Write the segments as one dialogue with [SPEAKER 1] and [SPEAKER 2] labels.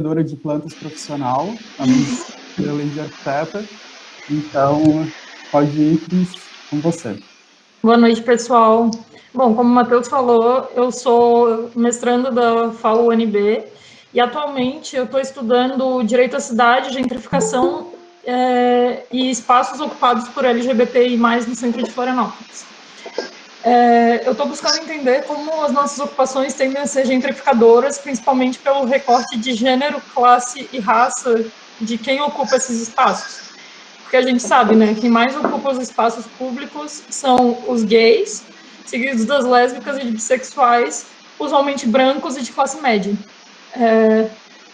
[SPEAKER 1] Cuidadora de plantas profissional, além de arquiteta. Então, pode ir, Cris, com você.
[SPEAKER 2] Boa noite, pessoal. Bom, como o Matheus falou, eu sou mestrando da FAU-UNB e atualmente eu estou estudando Direito à Cidade, Gentrificação e espaços ocupados por LGBTI+, no centro de Florianópolis. Eu estou buscando entender como as nossas ocupações tendem a ser gentrificadoras, principalmente pelo recorte de gênero, classe e raça de quem ocupa esses espaços. Porque a gente sabe, né, quem mais ocupa os espaços públicos são os gays, seguidos das lésbicas e de bissexuais, usualmente brancos e de classe média.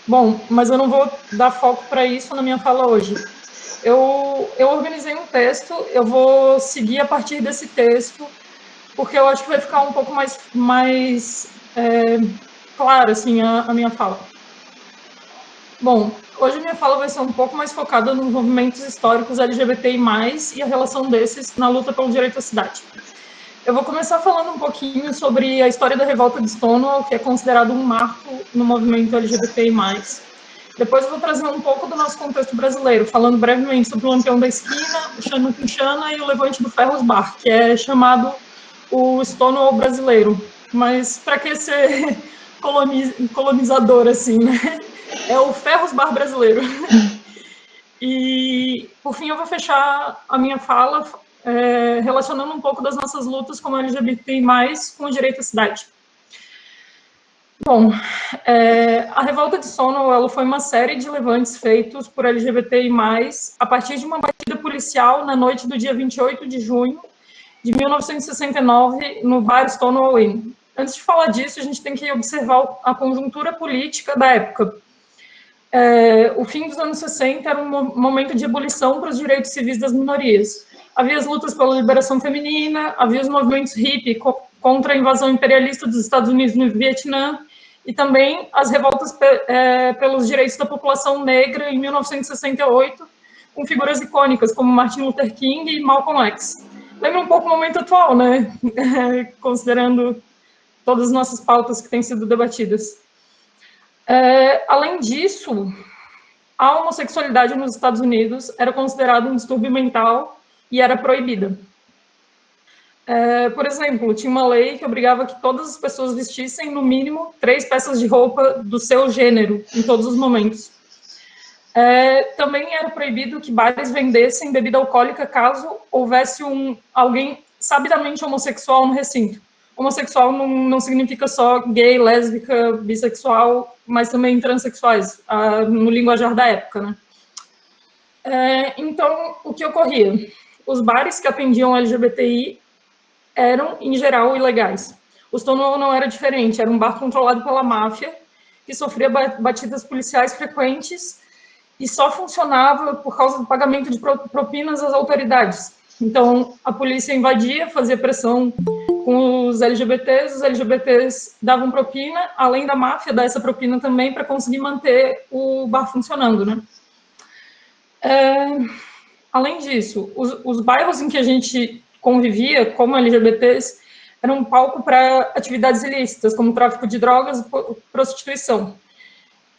[SPEAKER 2] Bom, mas eu não vou dar foco para isso na minha fala hoje. Eu organizei um texto, eu vou seguir a partir desse texto, porque eu acho que vai ficar um pouco mais clara, assim, a minha fala. Bom, hoje a minha fala vai ser um pouco mais focada nos movimentos históricos LGBTI+, e a relação desses na luta pelo direito à cidade. Eu vou começar falando um pouquinho sobre a história da revolta de Stonewall, que é considerado um marco no movimento LGBTI+. Depois eu vou trazer um pouco do nosso contexto brasileiro, falando brevemente sobre o Lampião da Esquina, o Xana Quinchana e o Levante do Ferros Bar, que é chamado o Stonewall brasileiro. Mas para que ser colonizador assim, né? É o Ferros Bar brasileiro. E, por fim, eu vou fechar a minha fala relacionando um pouco das nossas lutas como LGBTI+, com o direito à cidade. Bom, a revolta de Stonewall ela foi uma série de levantes feitos por LGBTI+, a partir de uma batida policial na noite do dia 28 de junho de 1969, no bar Stonewall Inn. Antes de falar disso, a gente tem que observar a conjuntura política da época. O fim dos anos 60 era um momento de ebulição para os direitos civis das minorias. Havia as lutas pela liberação feminina, havia os movimentos hippie contra a invasão imperialista dos Estados Unidos no Vietnã, e também as revoltas pelos direitos da população negra em 1968, com figuras icônicas como Martin Luther King e Malcolm X. Lembra um pouco o momento atual, né? Considerando todas as nossas pautas que têm sido debatidas. Além disso, a homossexualidade nos Estados Unidos era considerada um distúrbio mental e era proibida. Por exemplo, tinha uma lei que obrigava que todas as pessoas vestissem, no mínimo, 3 peças de roupa do seu gênero, em todos os momentos. Também era proibido que bares vendessem bebida alcoólica caso houvesse alguém sabidamente homossexual no recinto. Homossexual não significa só gay, lésbica, bissexual, mas também transexuais, no linguajar da época, né? Então, o que ocorria? Os bares que atendiam LGBTI eram, em geral, ilegais. O Stonewall não era diferente, era um bar controlado pela máfia, que sofria batidas policiais frequentes e só funcionava por causa do pagamento de propinas às autoridades. Então, a polícia invadia, fazia pressão com os LGBTs davam propina, além da máfia dar essa propina também para conseguir manter o bar funcionando, né? Além disso, os bairros em que a gente convivia como LGBTs eram um palco para atividades ilícitas, como tráfico de drogas e prostituição.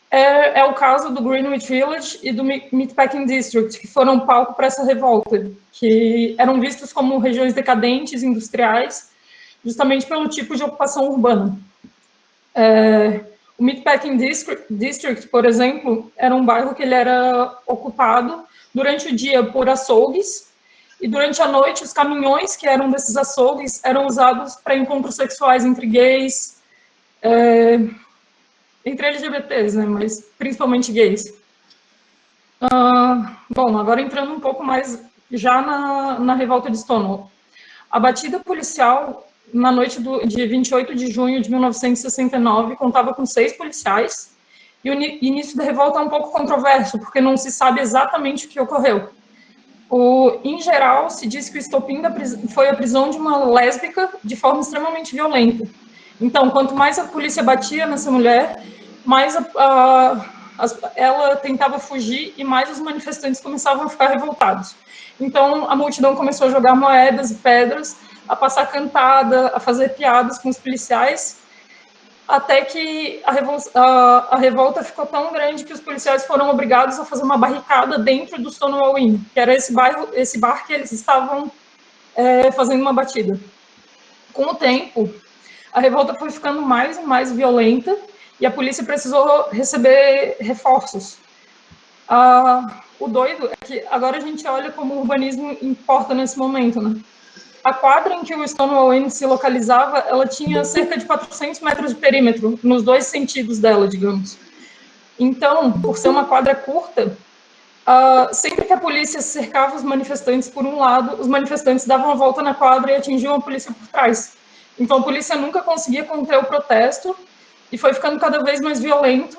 [SPEAKER 2] É o caso do Greenwich Village e do Meatpacking District, que foram palco para essa revolta, que eram vistos como regiões decadentes, industriais, justamente pelo tipo de ocupação urbana. O Meatpacking District, por exemplo, era um bairro que ele era ocupado durante o dia por açougues, e durante a noite os caminhões que eram desses açougues eram usados para encontros sexuais entre gays, entre LGBTs, né, mas principalmente gays. Bom, agora entrando um pouco mais já na revolta de Stonewall. A batida policial na noite de 28 de junho de 1969 contava com 6 policiais, e o início da revolta é um pouco controverso, porque não se sabe exatamente o que ocorreu. Em geral, se diz que o estopim foi a prisão de uma lésbica de forma extremamente violenta. Então, quanto mais a polícia batia nessa mulher, mais ela tentava fugir e mais os manifestantes começavam a ficar revoltados. Então, a multidão começou a jogar moedas e pedras, a passar cantada, a fazer piadas com os policiais. até que a revolta ficou tão grande que os policiais foram obrigados a fazer uma barricada dentro do Stonewall Inn, que era esse bar que eles estavam fazendo uma batida. Com o tempo, a revolta foi ficando mais e mais violenta e a polícia precisou receber reforços. O doido é que agora a gente olha como o urbanismo importa nesse momento, né? A quadra em que o Stonewall Inn se localizava, ela tinha cerca de 400 metros de perímetro, nos dois sentidos dela, digamos. Então, por ser uma quadra curta, sempre que a polícia cercava os manifestantes por um lado, os manifestantes davam a volta na quadra e atingiam a polícia por trás. Então, a polícia nunca conseguia conter o protesto e foi ficando cada vez mais violento.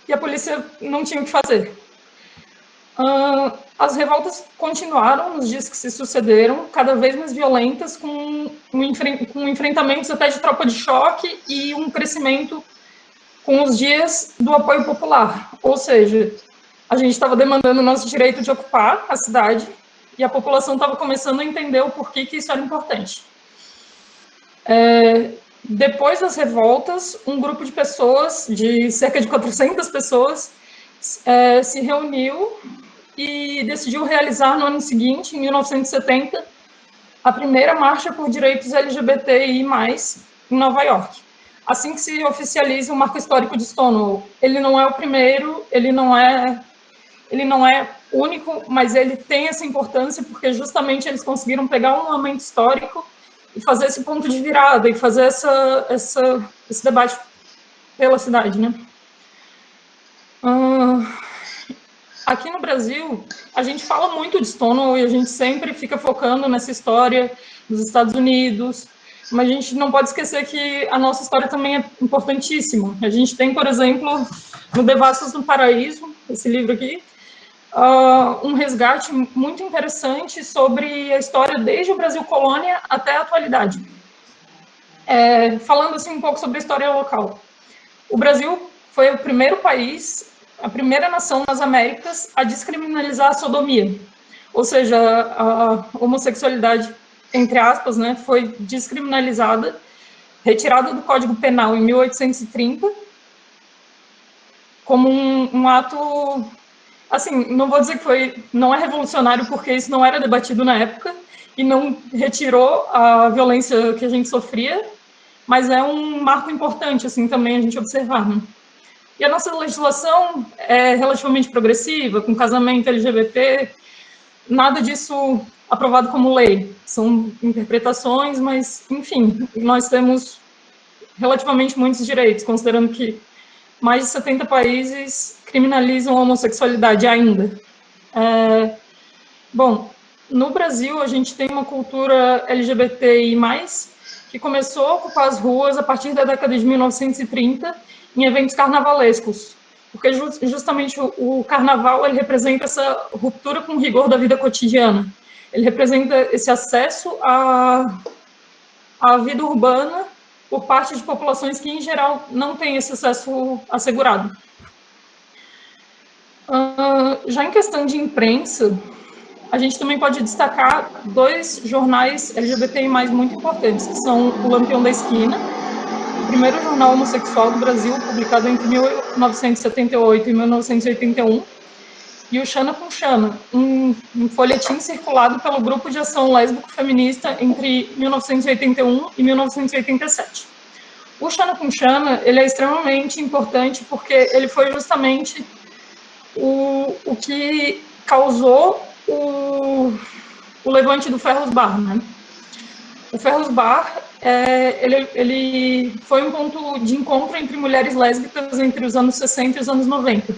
[SPEAKER 2] E a polícia não tinha o que fazer. As revoltas continuaram nos dias que se sucederam, cada vez mais violentas, com enfrentamentos até de tropa de choque e um crescimento com os dias do apoio popular. Ou seja, a gente estava demandando o nosso direito de ocupar a cidade e a população estava começando a entender o porquê que isso era importante. Depois das revoltas, um grupo de pessoas, de cerca de 400 pessoas, se reuniu e decidiu realizar no ano seguinte, em 1970, a primeira marcha por direitos LGBTI+, em Nova York. Assim que se oficializa o marco histórico de Stonewall. Ele não é o primeiro, ele não é único, mas ele tem essa importância porque justamente eles conseguiram pegar um momento histórico e fazer esse ponto de virada e fazer esse debate pela cidade, né? Aqui no Brasil, a gente fala muito de Stonewall e a gente sempre fica focando nessa história dos Estados Unidos, mas a gente não pode esquecer que a nossa história também é importantíssima. A gente tem, por exemplo, no Devassos do Paraíso, esse livro aqui, um resgate muito interessante sobre a história desde o Brasil colônia até a atualidade. Falando assim um pouco sobre a história local. O Brasil foi o primeiro país, a primeira nação nas Américas a descriminalizar a sodomia. Ou seja, a homossexualidade, entre aspas, né, foi descriminalizada, retirada do Código Penal em 1830, como um ato, assim, não vou dizer que não é revolucionário, porque isso não era debatido na época, e não retirou a violência que a gente sofria, mas é um marco importante, assim, também a gente observar, né? E a nossa legislação é relativamente progressiva, com casamento LGBT, nada disso aprovado como lei. São interpretações, mas, enfim, nós temos relativamente muitos direitos, considerando que mais de 70 países criminalizam a homossexualidade ainda. Bom, no Brasil, a gente tem uma cultura LGBTI+, que começou a ocupar as ruas a partir da década de 1930, em eventos carnavalescos, porque justamente o carnaval ele representa essa ruptura com o rigor da vida cotidiana, ele representa esse acesso à vida urbana por parte de populações que, em geral, não têm esse acesso assegurado. Já em questão de imprensa, a gente também pode destacar dois jornais LGBTI+, muito importantes, que são o Lampião da Esquina, o primeiro jornal homossexual do Brasil, publicado entre 1978 e 1981, e o Xana com Xana, um folhetim circulado pelo Grupo de Ação Lésbico Feminista entre 1981 e 1987. O Xana com Xana, ele é extremamente importante porque ele foi justamente o que causou o levante do Ferros Bar, né? O Ferros Bar, ele foi um ponto de encontro entre mulheres lésbicas entre os anos 60 e os anos 90.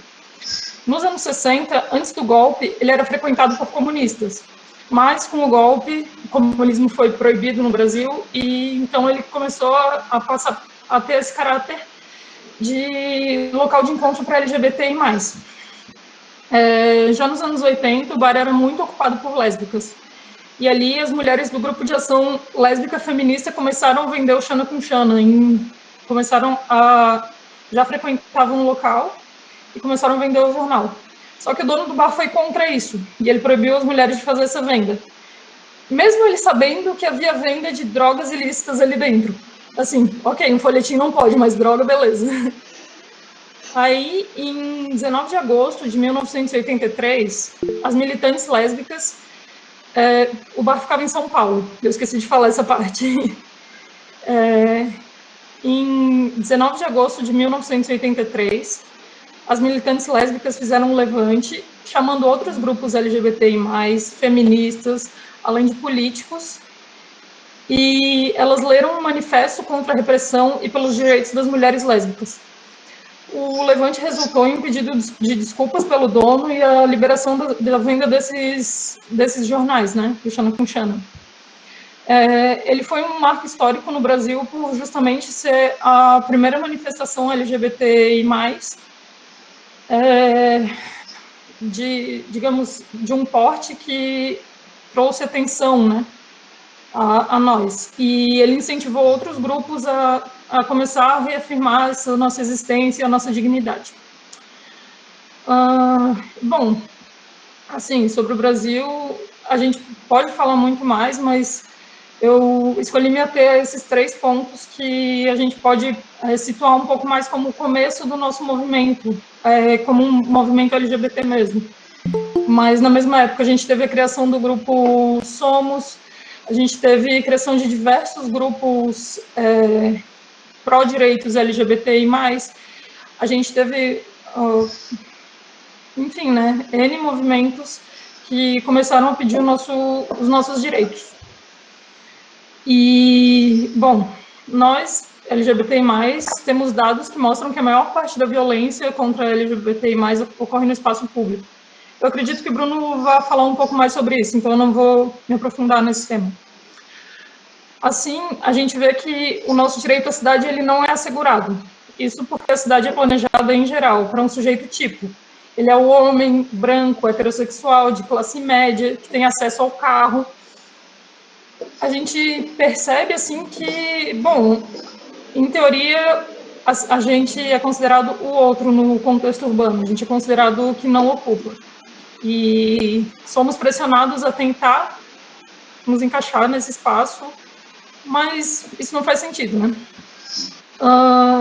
[SPEAKER 2] Nos anos 60, antes do golpe, ele era frequentado por comunistas, mas com o golpe, o comunismo foi proibido no Brasil e então ele começou a passar a ter esse caráter de local de encontro para LGBTI+. Já nos anos 80, o bar era muito ocupado por lésbicas. E ali as mulheres do Grupo de Ação Lésbica Feminista começaram a vender o Xana com Xana. Já frequentavam o local e começaram a vender o jornal. Só que o dono do bar foi contra isso. E ele proibiu as mulheres de fazer essa venda. Mesmo ele sabendo que havia venda de drogas ilícitas ali dentro. Assim, ok, um folhetim não pode, mas droga, beleza. Aí, em 19 de agosto de 1983, as militantes lésbicas, o bar ficava em São Paulo, eu esqueci de falar essa parte. Em 19 de agosto de 1983, as militantes lésbicas fizeram um levante, chamando outros grupos LGBTI+, feministas, além de políticos, e elas leram um manifesto contra a repressão e pelos direitos das mulheres lésbicas. O levante resultou em um pedido de desculpas pelo dono e a liberação da venda desses jornais, né, do Xana com Xana. Ele foi um marco histórico no Brasil por justamente ser a primeira manifestação LGBTI+, digamos, de um porte que trouxe atenção, né, a nós. E ele incentivou outros grupos a começar a reafirmar essa nossa existência e a nossa dignidade. Bom, assim, sobre o Brasil, a gente pode falar muito mais, mas eu escolhi me ater a esses 3 pontos que a gente pode situar um pouco mais como o começo do nosso movimento, como um movimento LGBT mesmo. Mas, na mesma época, a gente teve a criação do grupo Somos, a gente teve a criação de diversos grupos pró-direitos LGBTI+, a gente teve, enfim, né, N movimentos que começaram a pedir os nossos direitos. E, bom, nós, LGBTI+, temos dados que mostram que a maior parte da violência contra LGBTI+, ocorre no espaço público. Eu acredito que o Bruno vai falar um pouco mais sobre isso, então eu não vou me aprofundar nesse tema. Assim, a gente vê que o nosso direito à cidade ele não é assegurado. Isso porque a cidade é planejada, em geral, para um sujeito tipo. Ele é o homem branco, heterossexual, de classe média, que tem acesso ao carro. A gente percebe, assim, que, bom, em teoria, a gente é considerado o outro no contexto urbano, a gente é considerado o que não ocupa. E somos pressionados a tentar nos encaixar nesse espaço, mas isso não faz sentido, né?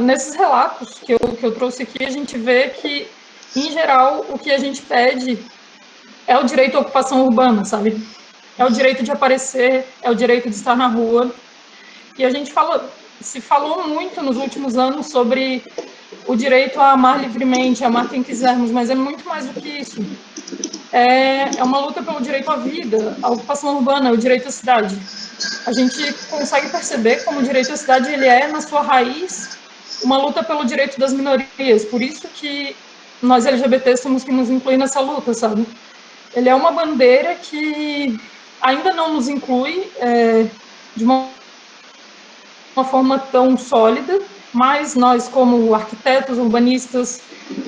[SPEAKER 2] Nesses relatos que eu trouxe aqui, a gente vê que, em geral, o que a gente pede é o direito à ocupação urbana, sabe? É o direito de aparecer, é o direito de estar na rua. E a gente se falou muito nos últimos anos sobre o direito a amar livremente, a amar quem quisermos, mas é muito mais do que isso. É uma luta pelo direito à vida, à ocupação urbana, o direito à cidade. A gente consegue perceber como o direito à cidade ele é, na sua raiz, uma luta pelo direito das minorias. Por isso que nós LGBTs temos que nos incluir nessa luta, sabe? Ele é uma bandeira que ainda não nos inclui de uma forma tão sólida, mas nós, como arquitetos, urbanistas,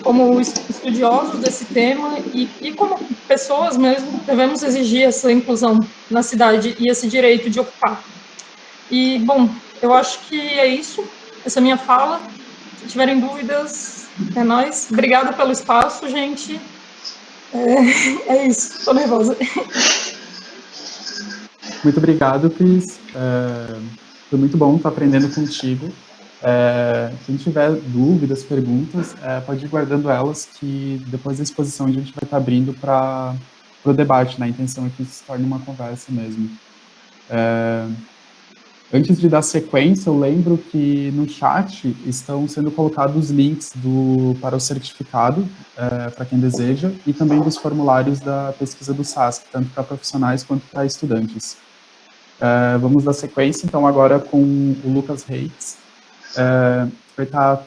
[SPEAKER 2] como estudiosos desse tema e como pessoas mesmo, devemos exigir essa inclusão na cidade e esse direito de ocupar. E, bom, eu acho que é isso, essa é a minha fala. Se tiverem dúvidas, é nóis. Obrigada pelo espaço, gente. É isso, tô nervosa.
[SPEAKER 1] Muito obrigado, Cris. Foi muito bom estar aprendendo contigo. Quem tiver dúvidas, perguntas, pode ir guardando elas, que depois da exposição a gente vai estar abrindo para o debate, né? A intenção é que isso se torne uma conversa mesmo. Antes de dar sequência, eu lembro que no chat estão sendo colocados links para o certificado, para quem deseja, e também dos formulários da pesquisa do SASC, tanto para profissionais quanto para estudantes. Vamos dar sequência, então, agora com o Lucas Reitz, vai estar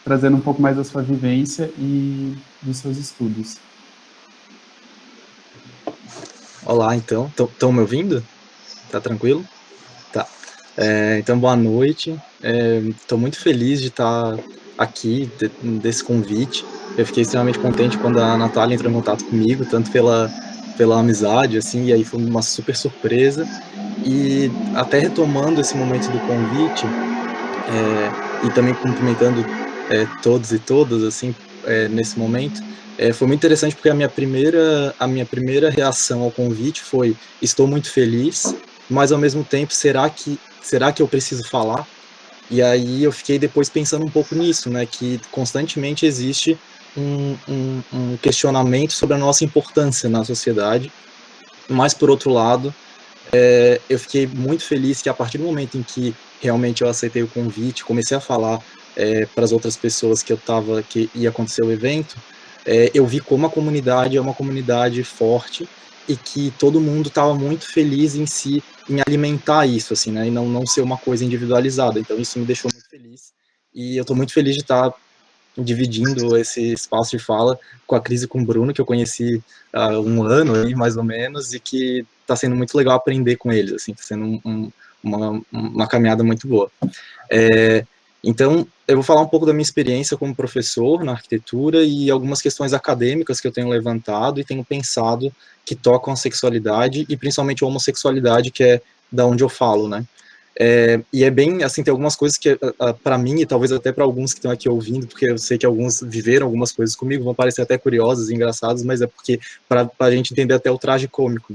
[SPEAKER 1] trazendo um pouco mais da sua vivência e dos seus estudos.
[SPEAKER 3] Olá, então. Estão me ouvindo? Tá tranquilo? Tá. Então, boa noite. Estou muito feliz de estar aqui, desse convite. Eu fiquei extremamente contente quando a Natália entrou em contato comigo, tanto pela amizade, assim, e aí foi uma super surpresa. E até retomando esse momento do convite, e também cumprimentando todos e todas, assim, nesse momento, foi muito interessante porque a minha primeira reação ao convite foi: estou muito feliz, mas ao mesmo tempo, será que eu preciso falar? E aí eu fiquei depois pensando um pouco nisso, né, que constantemente existe um questionamento sobre a nossa importância na sociedade, mas por outro lado, eu fiquei muito feliz que a partir do momento em que realmente eu aceitei o convite, comecei a falar para as outras pessoas que ia acontecer o evento, eu vi como a comunidade é uma comunidade forte e que todo mundo estava muito feliz em alimentar isso, assim, né, e não ser uma coisa individualizada. Então isso me deixou muito feliz e eu estou muito feliz de estar dividindo esse espaço de fala com a Cris e com o Bruno, que eu conheci há um ano aí, mais ou menos, e que está sendo muito legal aprender com eles, assim, está sendo uma caminhada muito boa. Então, eu vou falar um pouco da minha experiência como professor na arquitetura e algumas questões acadêmicas que eu tenho levantado e tenho pensado que tocam a sexualidade e principalmente a homossexualidade, que é da onde eu falo, né? E é bem, assim, tem algumas coisas que, para mim, e talvez até para alguns que estão aqui ouvindo, porque eu sei que alguns viveram algumas coisas comigo, vão parecer até curiosas e engraçadas, mas é porque, para a gente entender até o traje cômico.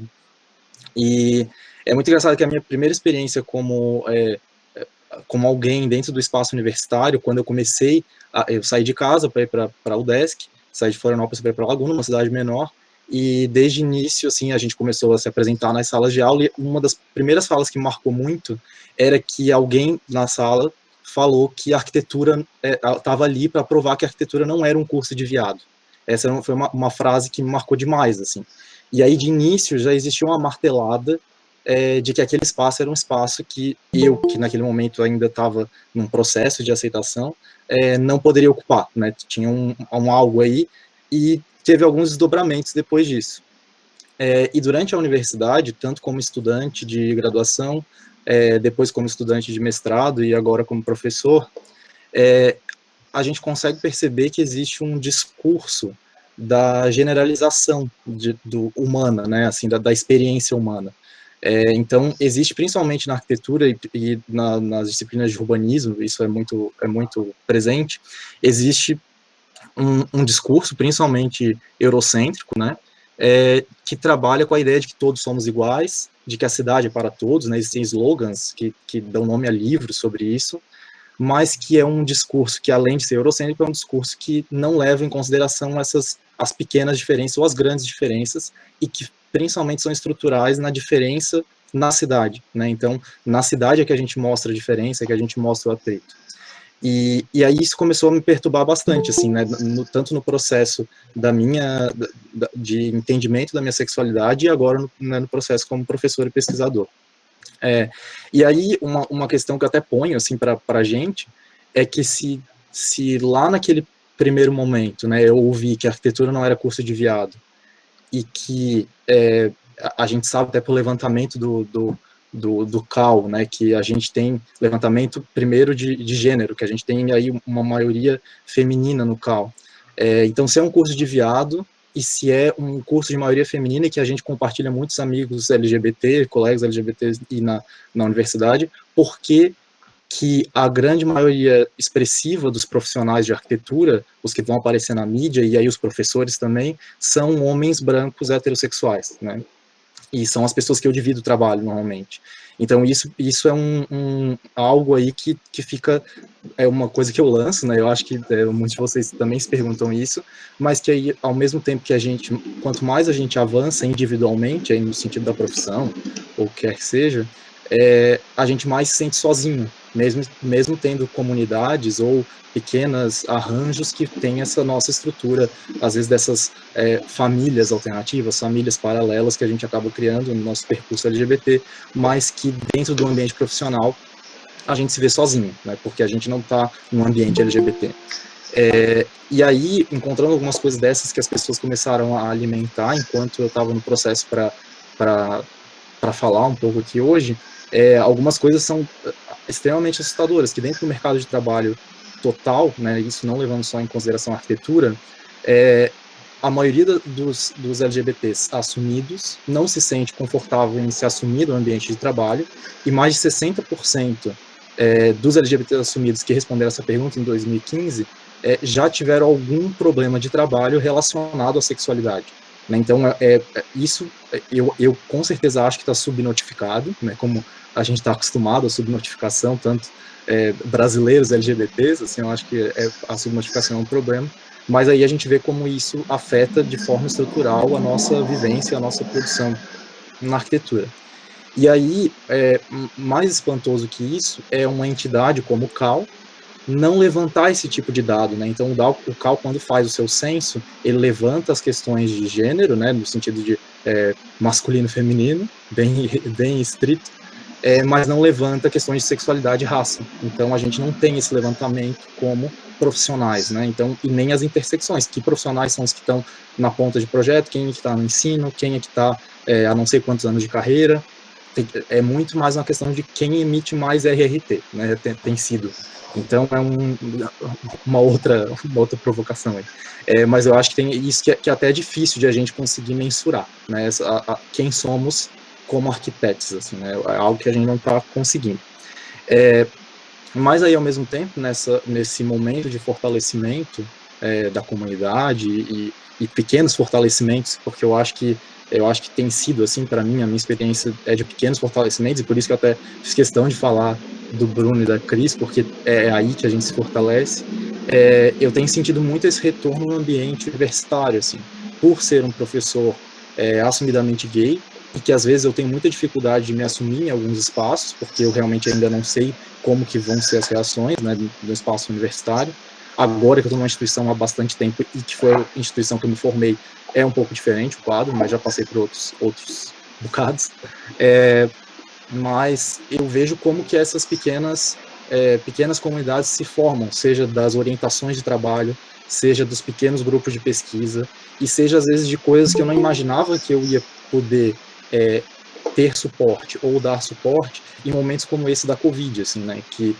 [SPEAKER 3] E é muito engraçado que a minha primeira experiência como alguém dentro do espaço universitário, quando eu comecei, eu saí de casa para ir para a UDESC, saí de Florianópolis para ir para Laguna, uma cidade menor, e desde o início, assim, a gente começou a se apresentar nas salas de aula, e uma das primeiras falas que me marcou muito era que alguém na sala falou que a arquitetura estava ali para provar que a arquitetura não era um curso de viado. Essa foi uma frase que me marcou demais, assim. E aí, de início, já existia uma martelada de que aquele espaço era um espaço que que naquele momento ainda estava num processo de aceitação, não poderia ocupar, né? Tinha um algo aí, e teve alguns desdobramentos depois disso. E durante a universidade, tanto como estudante de graduação, depois como estudante de mestrado e agora como professor, a gente consegue perceber que existe um discurso da generalização do humana, né, assim, da experiência humana. Então, existe principalmente na arquitetura e nas disciplinas de urbanismo, isso é muito presente, existe um discurso, principalmente eurocêntrico, né, que trabalha com a ideia de que todos somos iguais, de que a cidade é para todos, né, existem slogans que dão nome a livros sobre isso, mas que é um discurso que, além de ser eurocêntrico, é um discurso que não leva em consideração as pequenas diferenças ou as grandes diferenças, e que principalmente são estruturais na diferença na cidade, né? Então, na cidade é que a gente mostra a diferença, é que a gente mostra o atrito. E aí isso começou a me perturbar bastante, assim, né? Tanto no processo de entendimento da minha sexualidade e agora no processo como professor e pesquisador. E aí, uma questão que eu até ponho, assim, para a gente, é que se lá naquele primeiro momento, né, eu ouvi que a arquitetura não era curso de viado, e que a gente sabe até pelo levantamento do CAL, né, que a gente tem levantamento primeiro de gênero, que a gente tem aí uma maioria feminina no CAL. Então, se é um curso de viado, e se é um curso de maioria feminina e que a gente compartilha muitos amigos LGBT, colegas LGBT e na universidade, porque que a grande maioria expressiva dos profissionais de arquitetura, os que vão aparecer na mídia, e aí os professores também, são homens brancos heterossexuais, né? E são as pessoas que eu divido o trabalho normalmente. Então isso é algo aí que fica, é uma coisa que eu lanço, né? Eu acho que muitos de vocês também se perguntam isso, mas que aí, ao mesmo tempo que quanto mais a gente avança individualmente, aí no sentido da profissão, ou quer que seja, a gente mais se sente sozinho, mesmo tendo comunidades ou pequenos arranjos que tem essa nossa estrutura, às vezes dessas famílias alternativas, famílias paralelas que a gente acaba criando no nosso percurso LGBT, mas que dentro do ambiente profissional a gente se vê sozinho, né, porque a gente não está num ambiente LGBT. E aí, encontrando algumas coisas dessas que as pessoas começaram a alimentar enquanto eu estava no processo para falar um pouco aqui hoje, algumas coisas são extremamente assustadoras, que dentro do mercado de trabalho total, né, isso não levando só em consideração a arquitetura, a maioria dos LGBTs assumidos não se sente confortável em se assumir no ambiente de trabalho, e mais de 60% dos LGBTs assumidos que responderam essa pergunta em 2015 já tiveram algum problema de trabalho relacionado à sexualidade. Né? Então, isso eu com certeza acho que está subnotificado, né? Como a gente está acostumado à subnotificação, tanto brasileiros LGBTs, assim, eu acho que a subnotificação é um problema, mas aí a gente vê como isso afeta de forma estrutural a nossa vivência, a nossa produção na arquitetura. E aí, mais espantoso que isso é uma entidade como o CAL não levantar esse tipo de dado, né? Então, o CAL, quando faz o seu censo, ele levanta as questões de gênero, né, no sentido de masculino e feminino, bem estrito, mas não levanta questões de sexualidade e raça. Então, a gente não tem esse levantamento como profissionais, né? Então, e nem as intersecções. Que profissionais são os que estão na ponta de projeto, quem é que está no ensino, quem é que está há não sei quantos anos de carreira. É muito mais uma questão de quem emite mais RRT, né? Tem sido. Então, uma outra provocação aí. Mas eu acho que tem isso que até é difícil de a gente conseguir mensurar, né? Quem somos como arquitetos, assim, né? É algo que a gente não está conseguindo. Mas aí, ao mesmo tempo, nesse momento de fortalecimento da comunidade e pequenos fortalecimentos, porque eu acho que tem sido, assim, para mim, a minha experiência é de pequenos fortalecimentos, e por isso que eu até fiz questão de falar do Bruno e da Cris, porque é aí que a gente se fortalece. Eu tenho sentido muito esse retorno no ambiente universitário, assim, por ser um professor assumidamente gay, e que às vezes eu tenho muita dificuldade de me assumir em alguns espaços, porque eu realmente ainda não sei como que vão ser as reações, né, no espaço universitário. Agora que eu estou numa instituição há bastante tempo e que foi a instituição que eu me formei, é um pouco diferente o quadro, mas já passei por outros bocados. Mas eu vejo como que essas pequenas comunidades se formam, seja das orientações de trabalho, seja dos pequenos grupos de pesquisa, e seja às vezes de coisas que eu não imaginava que eu ia poder ter suporte ou dar suporte em momentos como esse da Covid, assim, né, que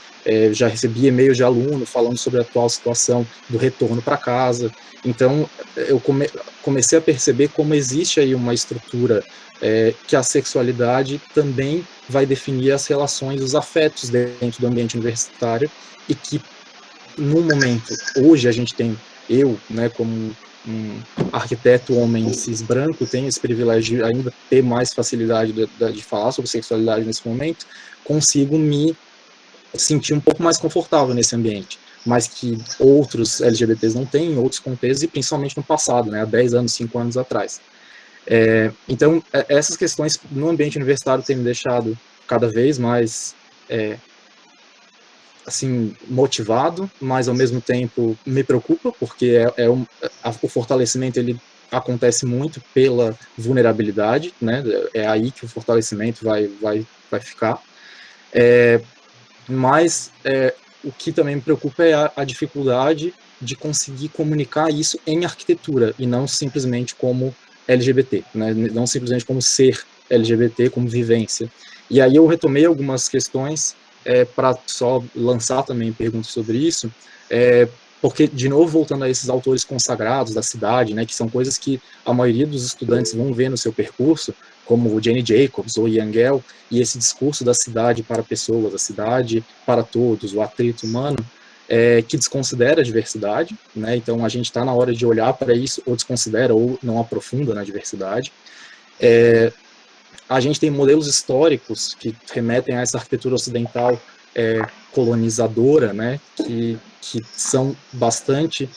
[SPEAKER 3] já recebi e-mails de aluno falando sobre a atual situação do retorno para casa. Então, eu comecei a perceber como existe aí uma estrutura que a sexualidade também vai definir as relações, os afetos dentro do ambiente universitário, e que, no momento, hoje a gente tem, eu, né, como um arquiteto homem cis branco, tenho esse privilégio de ainda ter mais facilidade de falar sobre sexualidade nesse momento, consigo me sentir um pouco mais confortável nesse ambiente, mas que outros LGBTs não têm, em outros contextos, e principalmente no passado, né, há 10 anos, 5 anos atrás. Então, essas questões no ambiente universitário têm me deixado cada vez mais assim, motivado, mas ao mesmo tempo me preocupa, porque o fortalecimento ele acontece muito pela vulnerabilidade, né? É aí que o fortalecimento vai ficar. Mas o que também me preocupa é a dificuldade de conseguir comunicar isso em arquitetura e não simplesmente como LGBT, né? Não simplesmente como ser LGBT, como vivência. E aí eu retomei algumas questões para só lançar também perguntas sobre isso, porque, de novo, voltando a esses autores consagrados da cidade, né, que são coisas que a maioria dos estudantes vão ver no seu percurso, como o Jane Jacobs ou Ian Gell, e esse discurso da cidade para pessoas, a cidade para todos, o atrito humano, que desconsidera a diversidade, né? Então a gente está na hora de olhar para isso, ou desconsidera, ou não aprofunda na diversidade. A gente tem modelos históricos que remetem a essa arquitetura ocidental colonizadora, né? Que são bastante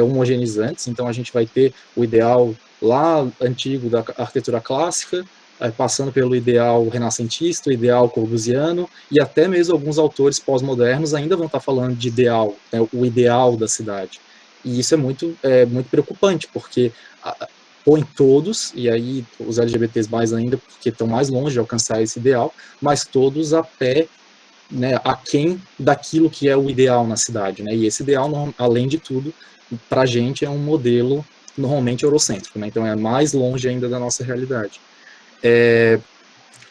[SPEAKER 3] homogeneizantes. Então a gente vai ter o ideal lá antigo da arquitetura clássica, passando pelo ideal renascentista, o ideal corbusiano, e até mesmo alguns autores pós-modernos ainda vão estar falando de ideal, né, o ideal da cidade. E isso é muito preocupante, porque põe todos, e aí os LGBTs mais ainda, porque estão mais longe de alcançar esse ideal, mas todos a pé, né, aquém daquilo que é o ideal na cidade, né? E esse ideal, além de tudo, para a gente é um modelo normalmente eurocêntrico, né? Então é mais longe ainda da nossa realidade.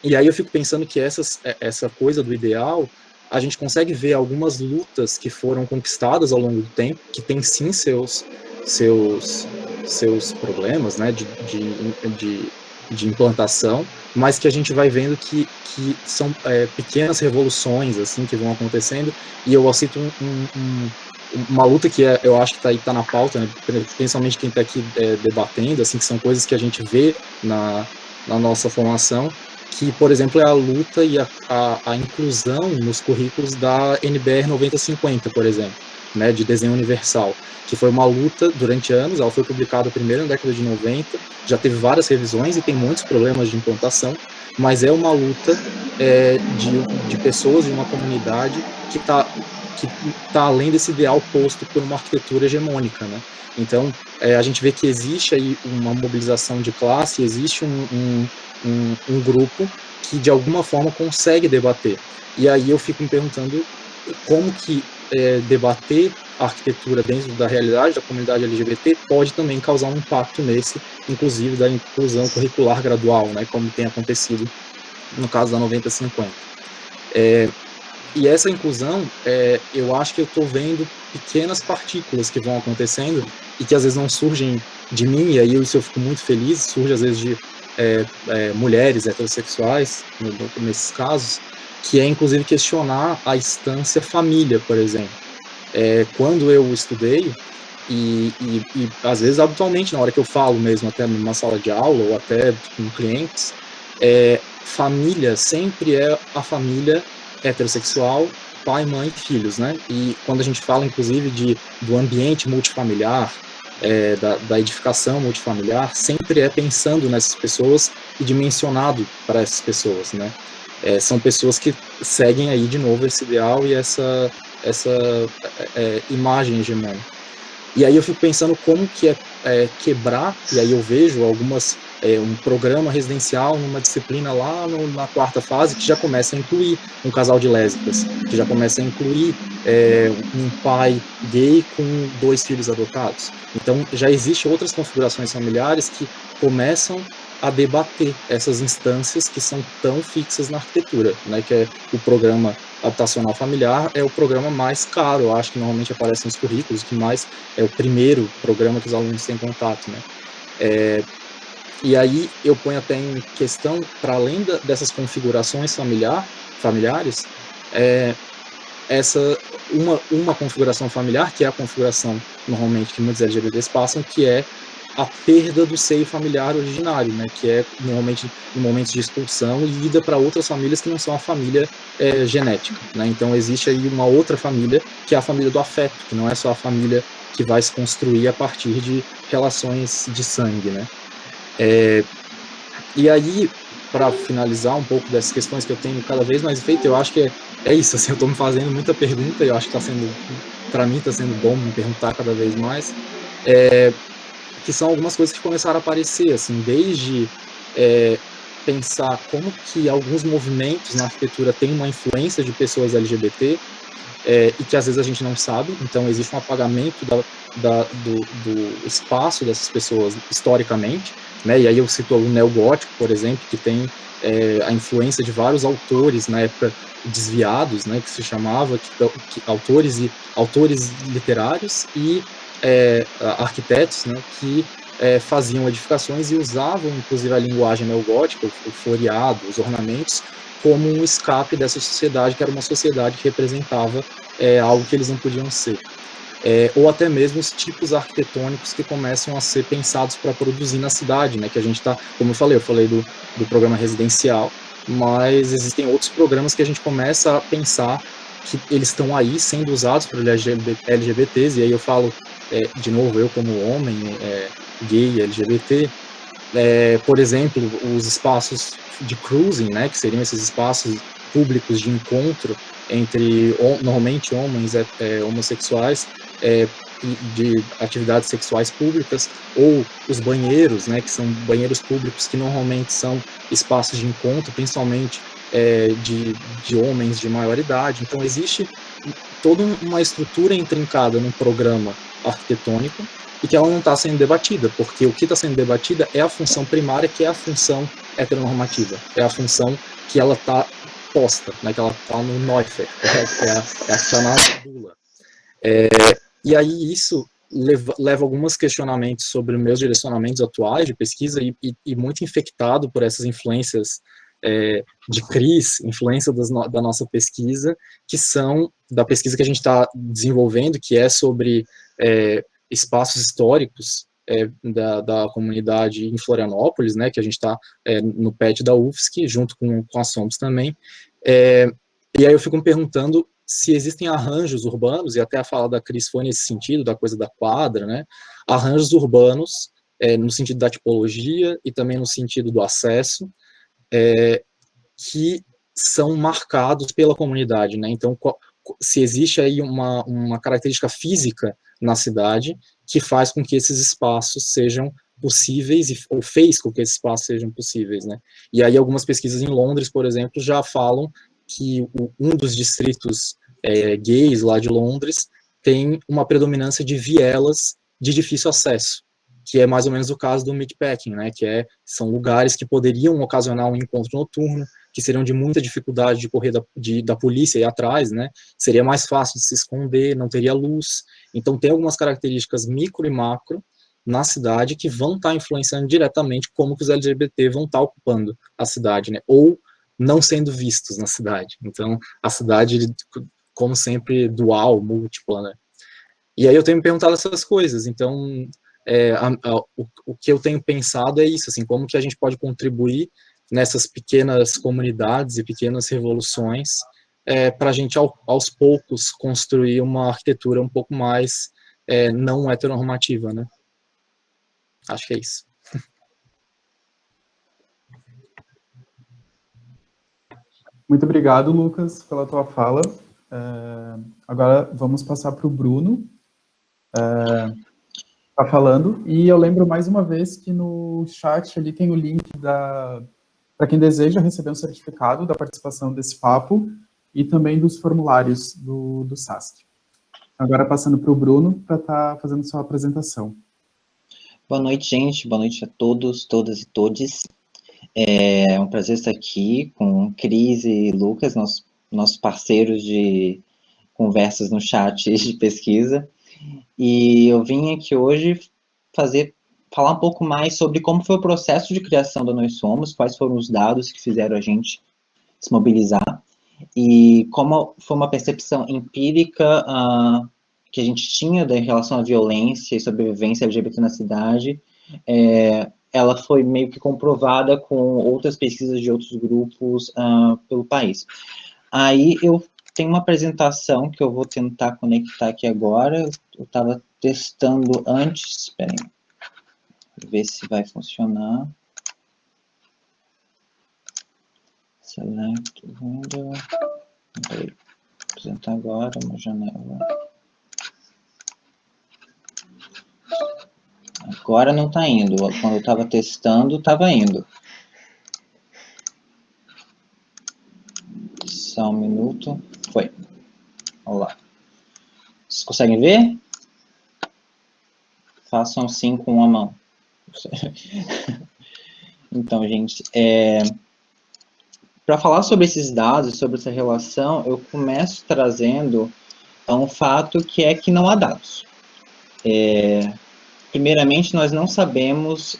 [SPEAKER 3] E aí eu fico pensando que essa coisa do ideal, a gente consegue ver algumas lutas que foram conquistadas ao longo do tempo, que tem sim seus problemas, né, de implantação, mas que a gente vai vendo que são pequenas revoluções assim que vão acontecendo. E eu cito uma luta que eu acho que tá na pauta, né, principalmente quem está aqui debatendo, assim, que são coisas que a gente vê na nossa formação, que, por exemplo, é a luta e a inclusão nos currículos da NBR 9050, por exemplo, né, de desenho universal, que foi uma luta durante anos. Ela foi publicada primeiro na década de 90, já teve várias revisões e tem muitos problemas de implantação, mas é uma luta de pessoas de uma comunidade que tá além desse ideal posto por uma arquitetura hegemônica, né? Então, a gente vê que existe aí uma mobilização de classe, existe um grupo que, de alguma forma, consegue debater. E aí eu fico me perguntando como que debater a arquitetura dentro da realidade da comunidade LGBT pode também causar um impacto nesse, inclusive da inclusão curricular gradual, né, como tem acontecido no caso da 9050. E essa inclusão, eu acho que eu estou vendo pequenas partículas que vão acontecendo e que às vezes não surgem de mim, e aí isso eu fico muito feliz, surge às vezes de mulheres heterossexuais, nesses casos, que é inclusive questionar a instância família, por exemplo. Quando eu estudei, e às vezes habitualmente, na hora que eu falo mesmo, até numa sala de aula ou até com clientes, família sempre é a família heterossexual, pai, mãe, filhos, né? E quando a gente fala, inclusive, do ambiente multifamiliar, da edificação multifamiliar, sempre é pensando nessas pessoas e dimensionado para essas pessoas, né? São pessoas que seguem aí, de novo, esse ideal e essa imagem hegemônica. E aí eu fico pensando como que quebrar, e aí eu vejo um programa residencial numa disciplina lá na quarta fase que já começa a incluir um casal de lésbicas, que já começa a incluir um pai gay com 2 filhos adotados. Então já existem outras configurações familiares que começam a debater essas instâncias que são tão fixas na arquitetura, né, que é o programa habitacional familiar, é o programa mais caro, eu acho que normalmente aparece nos currículos, que mais é o primeiro programa que os alunos têm contato, né? E aí eu ponho até em questão, para além dessas configurações familiares, uma configuração familiar, que é a configuração normalmente que muitos LGBTs passam, que é a perda do seio familiar originário, né, que é normalmente em momentos de expulsão e ida para outras famílias que não são a família genética, né? Então existe aí uma outra família, que é a família do afeto, que não é só a família que vai se construir a partir de relações de sangue, né? E aí, para finalizar um pouco dessas questões que eu tenho cada vez mais feito, eu acho que é isso, assim, eu estou me fazendo muita pergunta e eu acho que para mim está sendo bom me perguntar cada vez mais, que são algumas coisas que começaram a aparecer, assim, desde pensar como que alguns movimentos na arquitetura têm uma influência de pessoas LGBT, e que às vezes a gente não sabe, então existe um apagamento do espaço dessas pessoas historicamente, né? E aí eu cito o neogótico, por exemplo, que tem a influência de vários autores na época desviados, né, que se chamava, autores literários e arquitetos, né, que faziam edificações e usavam, inclusive, a linguagem neogótica, o floreado, os ornamentos, como um escape dessa sociedade, que era uma sociedade que representava algo que eles não podiam ser. Ou até mesmo os tipos arquitetônicos que começam a ser pensados para produzir na cidade, né? Que a gente está, como eu falei do programa residencial, mas existem outros programas que a gente começa a pensar que eles estão aí sendo usados por LGBTs, e aí eu falo, de novo, eu como homem, gay, LGBT, por exemplo, os espaços de cruising, né, que seriam esses espaços públicos de encontro entre normalmente homens homossexuais, de atividades sexuais públicas, ou os banheiros, né, que são banheiros públicos que normalmente são espaços de encontro, principalmente de homens de maior idade. Então existe toda uma estrutura intrincada num programa arquitetônico e que ela não está sendo debatida, porque o que está sendo debatida é a função primária, que é a função heteronormativa, é a função que ela está posta, né, que ela está no Neufer, é a que está na bula. E aí isso leva alguns questionamentos sobre meus direcionamentos atuais de pesquisa e muito infectado por essas influências de Cris, influência da nossa pesquisa, que são da pesquisa que a gente está desenvolvendo, que é sobre espaços históricos da comunidade em Florianópolis, né, que a gente está no PET da UFSC, junto com a SOMS também, e aí eu fico me perguntando se existem arranjos urbanos, e até a fala da Cris foi nesse sentido, da coisa da quadra, né, arranjos urbanos, no sentido da tipologia e também no sentido do acesso, que são marcados pela comunidade, né, então se existe aí uma característica física na cidade que faz com que esses espaços sejam possíveis, ou fez com que esses espaços sejam possíveis, né? E aí algumas pesquisas em Londres, por exemplo, já falam que um dos distritos gays lá de Londres tem uma predominância de vielas de difícil acesso, que é mais ou menos o caso do meatpacking, né? Que são lugares que poderiam ocasionar um encontro noturno, que seriam de muita dificuldade de correr da polícia ir atrás, né? Seria mais fácil de se esconder, não teria luz. Então, tem algumas características micro e macro na cidade que vão estar influenciando diretamente como que os LGBT vão estar ocupando a cidade, né? Ou não sendo vistos na cidade. Então, a cidade, como sempre, dual, múltipla, né? E aí eu tenho me perguntado essas coisas. Então, o que eu tenho pensado é isso, assim, como que a gente pode contribuir nessas pequenas comunidades e pequenas revoluções para a gente, aos poucos, construir uma arquitetura um pouco mais não heteronormativa, né? Acho que é isso.
[SPEAKER 1] Muito obrigado, Lucas, pela tua fala. Agora vamos passar para o Bruno. Tá falando, e eu lembro mais uma vez que no chat ali tem o link para quem deseja receber um certificado da participação desse papo e também dos formulários do SASC. Agora passando para o Bruno para estar fazendo sua apresentação.
[SPEAKER 4] Boa noite, gente. Boa noite a todos, todas e todes. É um prazer estar aqui com Cris e Lucas, nossos parceiros de conversas no chat de pesquisa. E eu vim aqui hoje falar um pouco mais sobre como foi o processo de criação da Nós Somos, quais foram os dados que fizeram a gente se mobilizar, e como foi uma percepção empírica que a gente tinha em relação à violência e sobrevivência LGBT na cidade. Ela foi meio que comprovada com outras pesquisas de outros grupos pelo país. Aí eu tenho uma apresentação que eu vou tentar conectar aqui agora. Eu estava testando antes, esperem, ver se vai funcionar. Select window. Vou apresentar agora uma janela. Agora não está indo. Quando eu estava testando, estava indo. Só um minuto. Foi. Vamos lá. Vocês conseguem ver? Façam assim com a mão. Então, gente, para falar sobre esses dados, sobre essa relação, eu começo trazendo um fato que não há dados. Primeiramente, nós não sabemos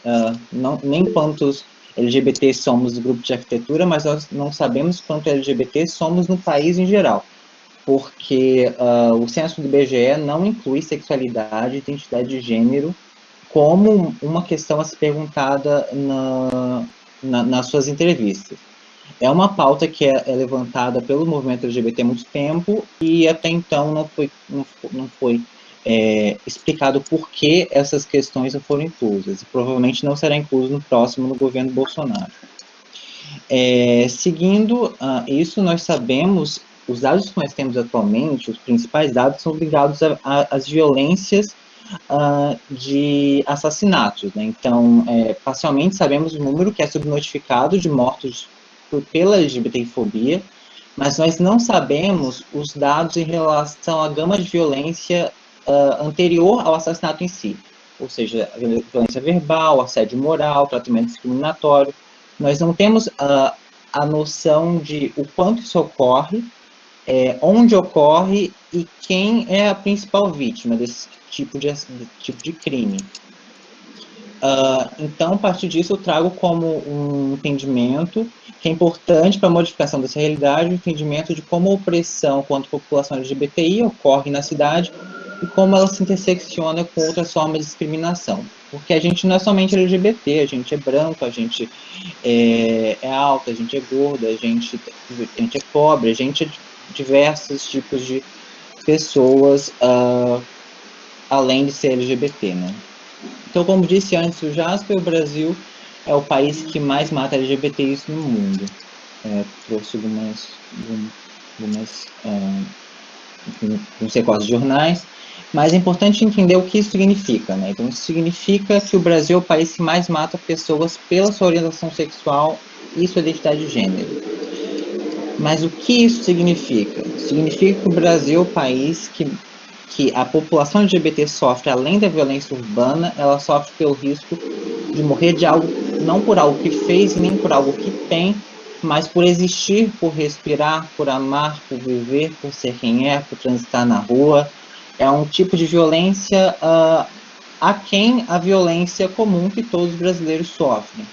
[SPEAKER 4] nem quantos LGBT somos do grupo de arquitetura, mas nós não sabemos quanto LGBT somos no país em geral, porque o censo do IBGE não inclui sexualidade e identidade de gênero como uma questão a ser perguntada nas suas entrevistas. É uma pauta que é levantada pelo movimento LGBT há muito tempo e até então não foi explicado por que essas questões não foram inclusas, e provavelmente não será incluso no próximo, no governo Bolsonaro. Seguindo isso, nós sabemos, os dados que nós temos atualmente, os principais dados são ligados às violências de assassinatos, né? Então, parcialmente sabemos o número que é subnotificado de mortos pela LGBTfobia, mas nós não sabemos os dados em relação à gama de violência anterior ao assassinato em si, ou seja, a violência verbal, assédio moral, tratamento discriminatório. Nós não temos a noção de o quanto isso ocorre, onde ocorre e quem é a principal vítima desse tipo de crime. Então, a partir disso, eu trago como um entendimento que é importante para a modificação dessa realidade, o entendimento de como a opressão contra a população LGBTI ocorre na cidade e como ela se intersecciona com outras formas de discriminação. Porque a gente não é somente LGBT, a gente é branco, a gente é alto, a gente é gordo, a gente é pobre, a gente é de diversos tipos de pessoas, além de ser LGBT, né? Então, como disse antes o Jasper, o Brasil é o país que mais mata LGBTs no mundo. Trouxe alguns recortes de jornais, mas é importante entender o que isso significa, né? Então, isso significa que o Brasil é o país que mais mata pessoas pela sua orientação sexual e sua identidade de gênero. Mas o que isso significa? Significa que o Brasil é o país que a população LGBT sofre, além da violência urbana, ela sofre pelo risco de morrer de algo, não por algo que fez e nem por algo que tem, mas por existir, por respirar, por amar, por viver, por ser quem é, por transitar na rua. É um tipo de violência aquém a violência comum que todos os brasileiros sofrem.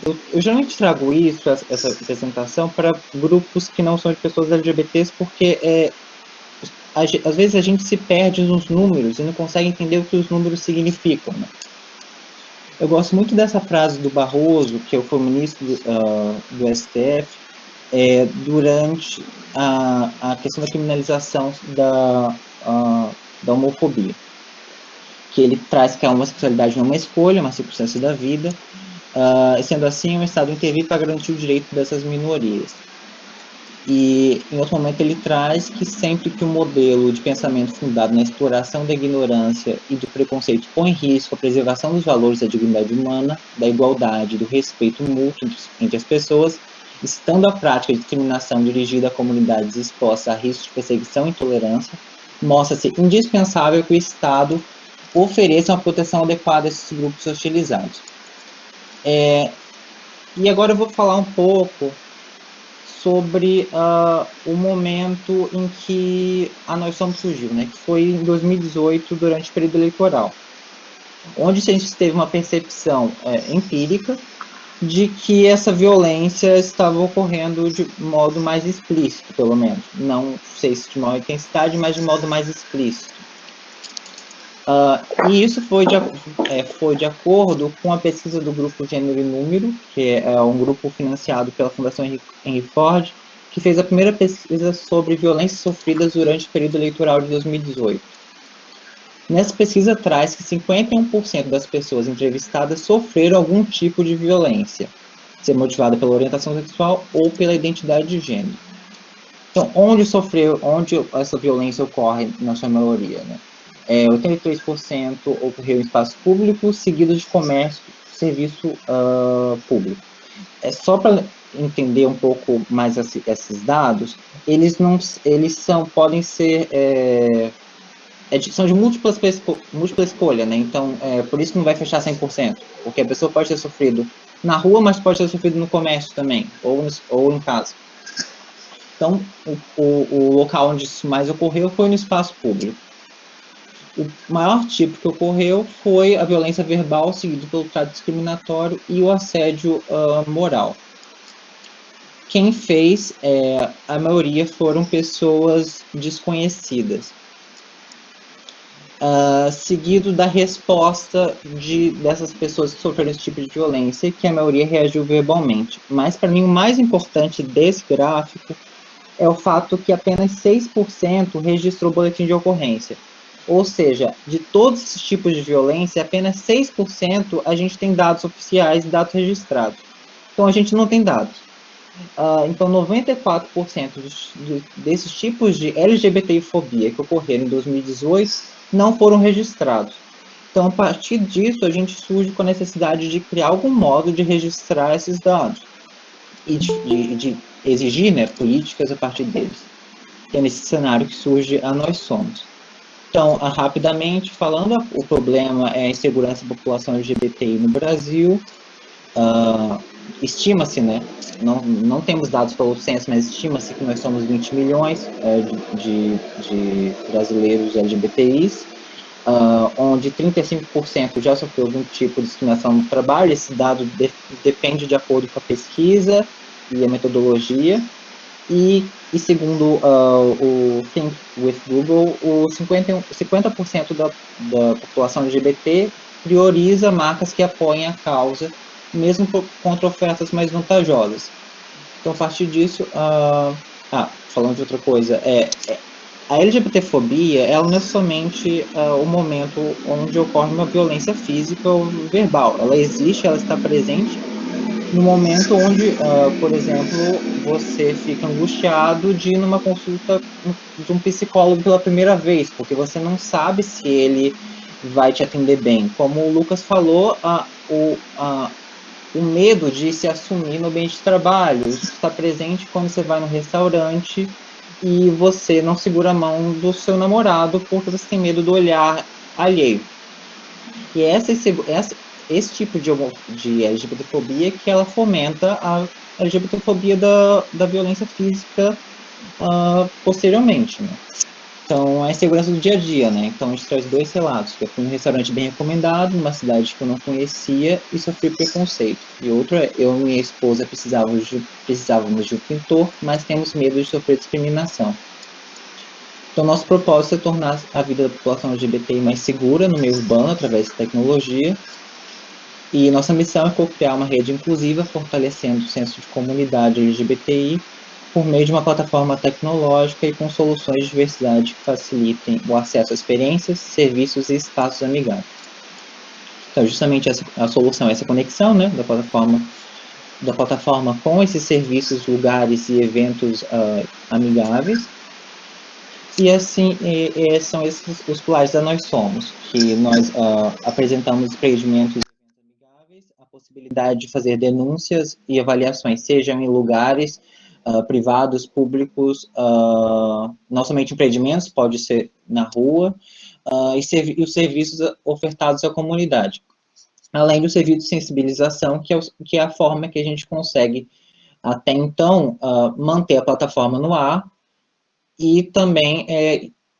[SPEAKER 4] Eu geralmente trago essa apresentação, para grupos que não são de pessoas LGBTs, porque às vezes a gente se perde nos números e não consegue entender o que os números significam, né? Eu gosto muito dessa frase do Barroso, que foi o ministro do STF, durante a questão da criminalização da homofobia. Que ele traz que a homossexualidade não é uma escolha, é uma circunstância da vida, e sendo assim, o Estado intervir para garantir o direito dessas minorias. E, em outro momento, ele traz que sempre que o modelo de pensamento fundado na exploração da ignorância e do preconceito põe em risco a preservação dos valores da dignidade humana, da igualdade, do respeito mútuo entre as pessoas, estando a prática de discriminação dirigida a comunidades expostas a riscos de perseguição e intolerância, mostra-se indispensável que o Estado ofereça uma proteção adequada a esses grupos hostilizados. E agora eu vou falar um pouco sobre o momento em que a Nós Somos surgiu, né, que foi em 2018, durante o período eleitoral, onde a gente teve uma percepção empírica de que essa violência estava ocorrendo de modo mais explícito, pelo menos. Não sei se de maior intensidade, mas de modo mais explícito. E isso foi de acordo com a pesquisa do Grupo Gênero e Número, que é um grupo financiado pela Fundação Henry Ford, que fez a primeira pesquisa sobre violências sofridas durante o período eleitoral de 2018. Nessa pesquisa traz que 51% das pessoas entrevistadas sofreram algum tipo de violência, ser motivada pela orientação sexual ou pela identidade de gênero. Então, onde essa violência ocorre na sua maioria, né? 83% ocorreu em espaço público, seguido de comércio, serviço público. Só para entender um pouco mais esses dados, podem ser são de múltipla escolha, né? Então, por isso que não vai fechar 100%, porque a pessoa pode ter sofrido na rua, mas pode ter sofrido no comércio também, ou em casa. Então, o local onde isso mais ocorreu foi no espaço público. O maior tipo que ocorreu foi a violência verbal, seguido pelo trato discriminatório e o assédio moral. Quem fez, a maioria foram pessoas desconhecidas. Seguido da resposta dessas pessoas que sofreram esse tipo de violência, que a maioria reagiu verbalmente. Mas, para mim, o mais importante desse gráfico é o fato que apenas 6% registrou boletim de ocorrência. Ou seja, de todos esses tipos de violência, apenas 6% a gente tem dados oficiais, dados registrados. Então, a gente não tem dados. Então, 94% desses tipos de LGBTfobia que ocorreram em 2018 não foram registrados. Então, a partir disso, a gente surge com a necessidade de criar algum modo de registrar esses dados e de exigir, né, políticas a partir deles. É nesse cenário que surge a Nós Somos. Então, rapidamente falando, o problema é a insegurança da população LGBTI no Brasil. Estima-se, né, não temos dados pelo censo, mas estima-se que nós somos 20 milhões de brasileiros LGBTIs, onde 35% já sofreu algum tipo de discriminação no trabalho. Esse dado depende de acordo com a pesquisa e a metodologia. E segundo o Think with Google, 50% da população LGBT prioriza marcas que apoiem a causa, mesmo contra ofertas mais vantajosas. Então, a partir disso, falando de outra coisa, a LGBTfobia, ela não é somente o momento onde ocorre uma violência física ou verbal. Ela existe, ela está presente no momento onde, por exemplo, você fica angustiado de ir numa consulta de um psicólogo pela primeira vez, porque você não sabe se ele vai te atender bem. Como o Lucas falou, o medo de se assumir no ambiente de trabalho está presente quando você vai no restaurante e você não segura a mão do seu namorado porque você tem medo do olhar alheio. E esse tipo de LGBTfobia que ela fomenta a LGBTfobia da violência física posteriormente, né? Então, a insegurança do dia a dia, né? Então, a gente traz 2 relatos. Eu fui num restaurante bem recomendado, numa cidade que eu não conhecia, e sofri preconceito. E outro é, eu e minha esposa precisávamos de um pintor, mas temos medo de sofrer discriminação. Então, nosso propósito é tornar a vida da população LGBTI mais segura no meio urbano, através de tecnologia. E nossa missão é co-criar uma rede inclusiva, fortalecendo o senso de comunidade LGBTI, por meio de uma plataforma tecnológica e com soluções de diversidade que facilitem o acesso a experiências, serviços e espaços amigáveis. Então, justamente a solução é essa conexão, né, da plataforma com esses serviços, lugares e eventos amigáveis. E assim, são esses os pilares da Nós Somos, que nós apresentamos empreendimentos amigáveis, a possibilidade de fazer denúncias e avaliações, sejam em lugares privados, públicos, não somente empreendimentos, pode ser na rua, e os serviços ofertados à comunidade. Além do serviço de sensibilização, que é a forma que a gente consegue, até então, manter a plataforma no ar e também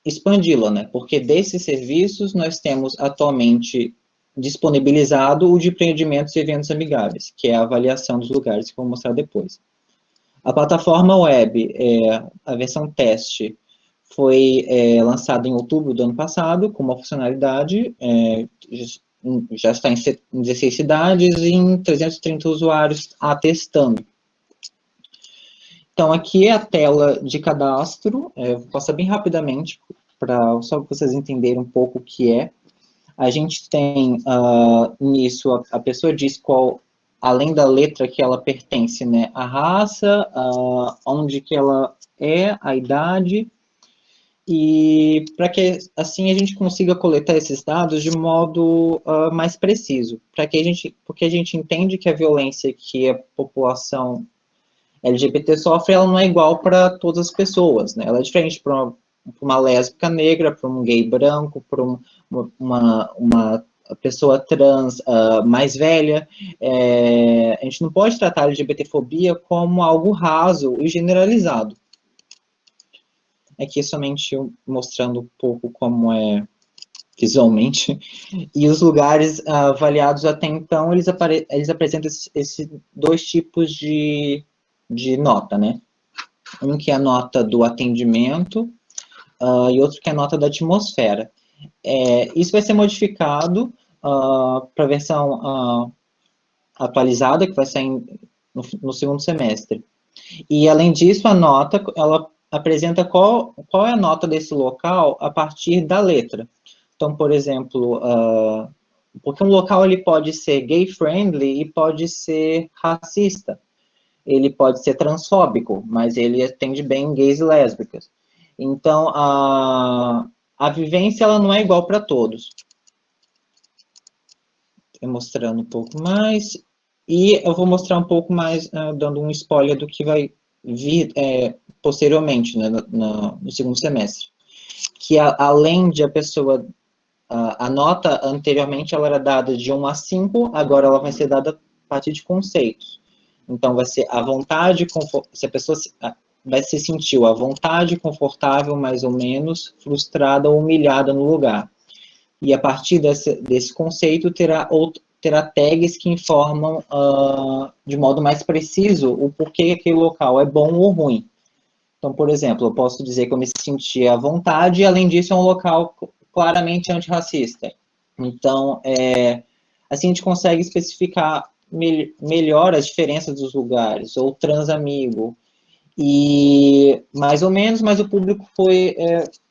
[SPEAKER 4] expandi-la, né? Porque desses serviços nós temos atualmente disponibilizado o de empreendimentos e eventos amigáveis, que é a avaliação dos lugares, que eu vou mostrar depois. A plataforma web, a versão teste, foi lançada em outubro do ano passado, com uma funcionalidade, já está em 16 cidades e em 330 usuários testando. Então, aqui é a tela de cadastro, vou passar bem rapidamente, só para vocês entenderem um pouco o que é. A gente tem, nisso, a pessoa diz qual, além da letra que ela pertence, né, a raça, onde que ela é, a idade, e para que assim a gente consiga coletar esses dados de modo mais preciso, porque a gente entende que a violência que a população LGBT sofre, ela não é igual para todas as pessoas, né? Ela é diferente para uma lésbica negra, para um gay branco, para uma pessoa trans mais velha. A gente não pode tratar a LGBTfobia como algo raso e generalizado. Aqui somente mostrando um pouco como é visualmente. E os lugares avaliados até então, eles apresentam esses 2 tipos de nota, né? Um que é a nota do atendimento e outro que é a nota da atmosfera. Isso vai ser modificado para a versão atualizada, que vai sair no segundo semestre. E, além disso, a nota, ela apresenta qual é a nota desse local a partir da letra. Então, por exemplo, porque um local ele pode ser gay-friendly e pode ser racista. Ele pode ser transfóbico, mas ele atende bem gays e lésbicas. Então, a vivência ela não é igual para todos. Mostrando um pouco mais. E eu vou mostrar um pouco mais, dando um spoiler do que vai vir posteriormente, né, no segundo semestre. Que além de a pessoa... a nota anteriormente ela era dada de 1 a 5, agora ela vai ser dada a partir de conceitos. Então, vai ser a vontade, se a pessoa vai se sentir à vontade, confortável, mais ou menos, frustrada ou humilhada no lugar. E a partir desse conceito, terá tags que informam de modo mais preciso o porquê aquele local é bom ou ruim. Então, por exemplo, eu posso dizer que eu me senti à vontade e, além disso, é um local claramente antirracista. Então, assim a gente consegue especificar melhor as diferenças dos lugares, ou transamigo, e mais ou menos, mas o público foi,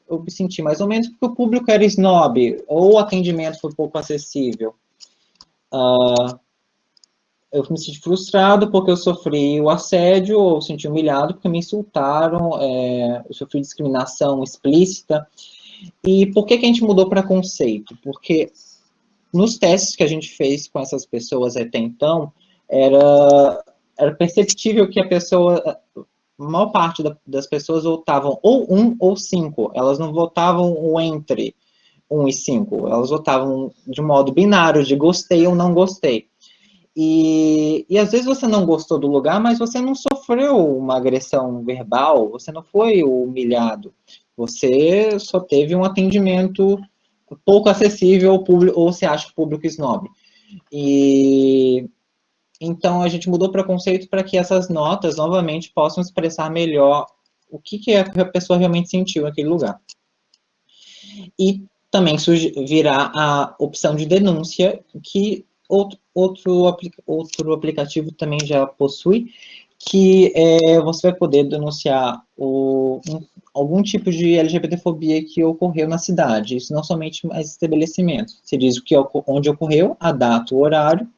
[SPEAKER 4] eu me senti mais ou menos, porque o público era snob, ou o atendimento foi pouco acessível. Eu me senti frustrado porque eu sofri o assédio, ou senti humilhado porque me insultaram, eu sofri discriminação explícita. E por que que a gente mudou para conceito? Porque nos testes que a gente fez com essas pessoas até então, era perceptível que a maior parte das pessoas votavam ou 1 ou 5, elas não votavam o entre 1 e 5, elas votavam de modo binário, de gostei ou não gostei. E às vezes você não gostou do lugar, mas você não sofreu uma agressão verbal, você não foi humilhado, você só teve um atendimento pouco acessível ao público, ou você acha o público snob. E então a gente mudou o preconceito para que essas notas novamente possam expressar melhor o que a pessoa realmente sentiu naquele lugar. E também virá a opção de denúncia, que outro aplicativo também já possui, que você vai poder denunciar algum tipo de LGBTfobia que ocorreu na cidade. Isso não somente mais estabelecimentos. Você diz onde ocorreu, a data, o horário,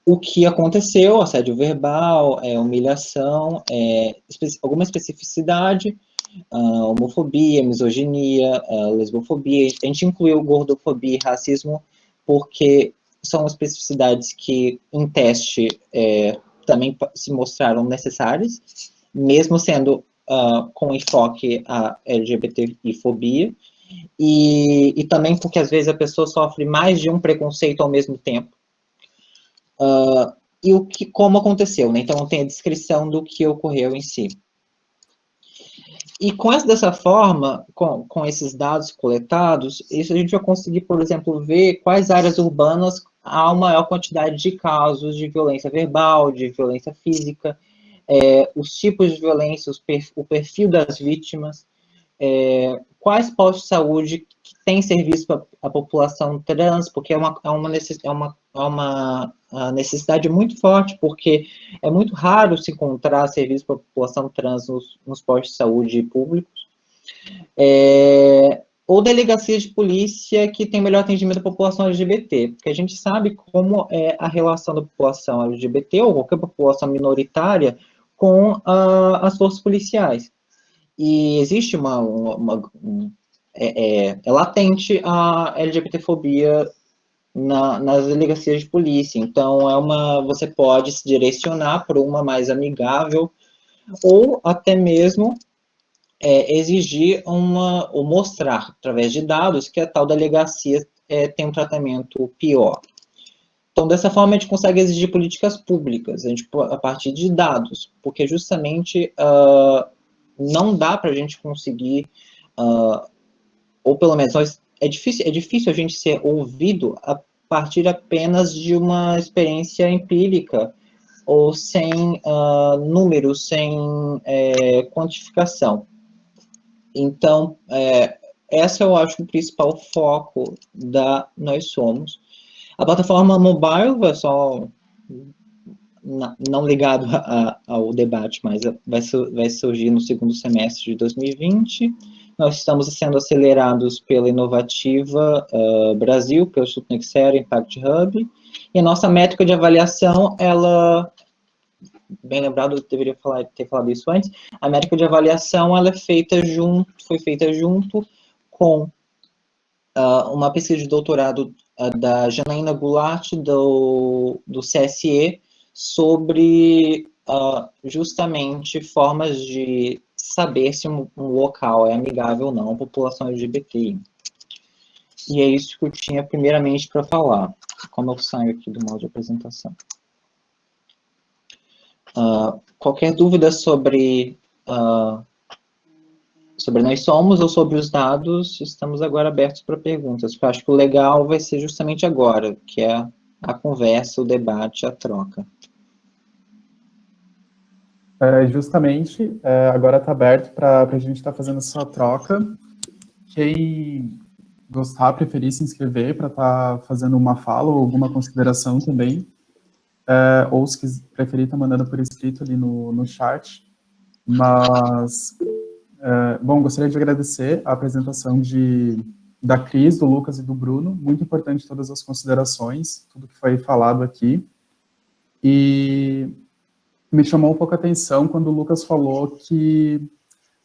[SPEAKER 4] o que aconteceu, assédio verbal, humilhação, alguma especificidade, homofobia, misoginia, lesbofobia. A gente incluiu gordofobia e racismo porque são especificidades que, em teste, também se mostraram necessárias, mesmo sendo com enfoque a LGBTfobia, e também porque, às vezes, a pessoa sofre mais de um preconceito ao mesmo tempo. E como aconteceu, né? Então, tem a descrição do que ocorreu em si. E dessa forma, com esses dados coletados, isso a gente vai conseguir, por exemplo, ver quais áreas urbanas há uma maior quantidade de casos de violência verbal, de violência física, os tipos de violência, o perfil das vítimas, quais postos de saúde que têm serviço para a população trans, porque é uma necessidade muito forte, porque é muito raro se encontrar serviço para a população trans nos postos de saúde públicos, ou delegacias de polícia que tem melhor atendimento à população LGBT, porque a gente sabe como é a relação da população LGBT, ou qualquer população minoritária, com as forças policiais. E existe é latente a LGBTfobia nas delegacias de polícia. Então, você pode se direcionar para uma mais amigável, ou até mesmo exigir ou mostrar, através de dados, que a tal delegacia tem um tratamento pior. Então, dessa forma, a gente consegue exigir políticas públicas, a partir de dados, porque justamente não dá para a gente conseguir, ou pelo menos é difícil a gente ser ouvido a partir apenas de uma experiência empírica, ou sem números, sem quantificação. Então, essa eu acho o principal foco da Nós Somos. A plataforma mobile, só não ligado ao debate, mas vai surgir no segundo semestre de 2020. Nós estamos sendo acelerados pela Inovativa Brasil, pelo Instituto Nexera Impact Hub, e a nossa métrica de avaliação, ela, bem lembrado, eu deveria ter falado isso antes, a métrica de avaliação ela foi feita junto com uma pesquisa de doutorado da Janaína Goulart, do CSE, sobre justamente formas de saber se um local é amigável ou não à população LGBTI. E é isso que eu tinha primeiramente para falar, como eu saio aqui do modo de apresentação. Qualquer dúvida sobre Nós Somos ou sobre os dados, estamos agora abertos para perguntas, porque eu acho que o legal vai ser justamente agora, que é a conversa, o debate, a troca.
[SPEAKER 1] Justamente, agora está aberto para a gente estar fazendo essa troca. Quem gostar, preferir se inscrever para estar fazendo uma fala ou alguma consideração também, ou se preferir estar mandando por escrito ali no chat. Mas, bom, gostaria de agradecer a apresentação da Cris, do Lucas e do Bruno. Muito importante todas as considerações, tudo que foi falado aqui. E me chamou um pouco a atenção quando o Lucas falou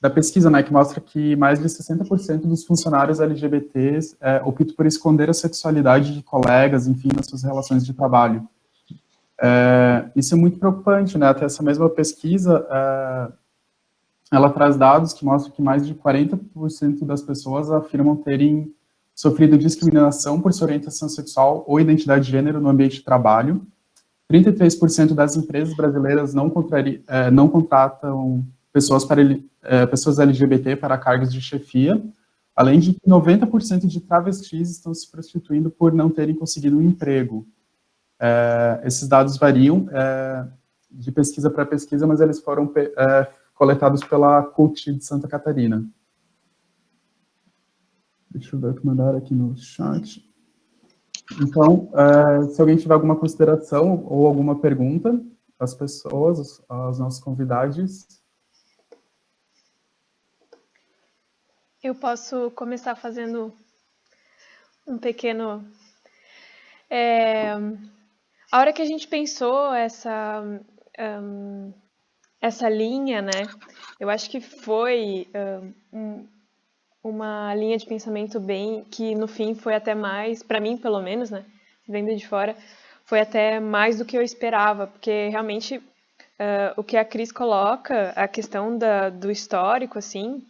[SPEAKER 1] da pesquisa, né, que mostra que mais de 60% dos funcionários LGBTs optam por esconder a sexualidade de colegas, enfim, nas suas relações de trabalho. Isso é muito preocupante, né? Até essa mesma pesquisa, ela traz dados que mostram que mais de 40% das pessoas afirmam terem sofrido discriminação por sua orientação sexual ou identidade de gênero no ambiente de trabalho. 33% das empresas brasileiras não contratam pessoas LGBT para cargos de chefia, além de que 90% de travestis estão se prostituindo por não terem conseguido um emprego. Esses dados variam de pesquisa para pesquisa, mas eles foram coletados pela CUT de Santa Catarina. Deixa eu ver o que mandaram aqui no chat. Então, se alguém tiver alguma consideração ou alguma pergunta, às pessoas, aos nossos convidados.
[SPEAKER 5] Eu posso começar fazendo um pequeno... A hora que a gente pensou essa linha, né? Eu acho que foi uma linha de pensamento que no fim foi até mais, para mim pelo menos, né? Vendo de fora, foi até mais do que eu esperava, porque realmente o que a Cris coloca, a questão do histórico, assim,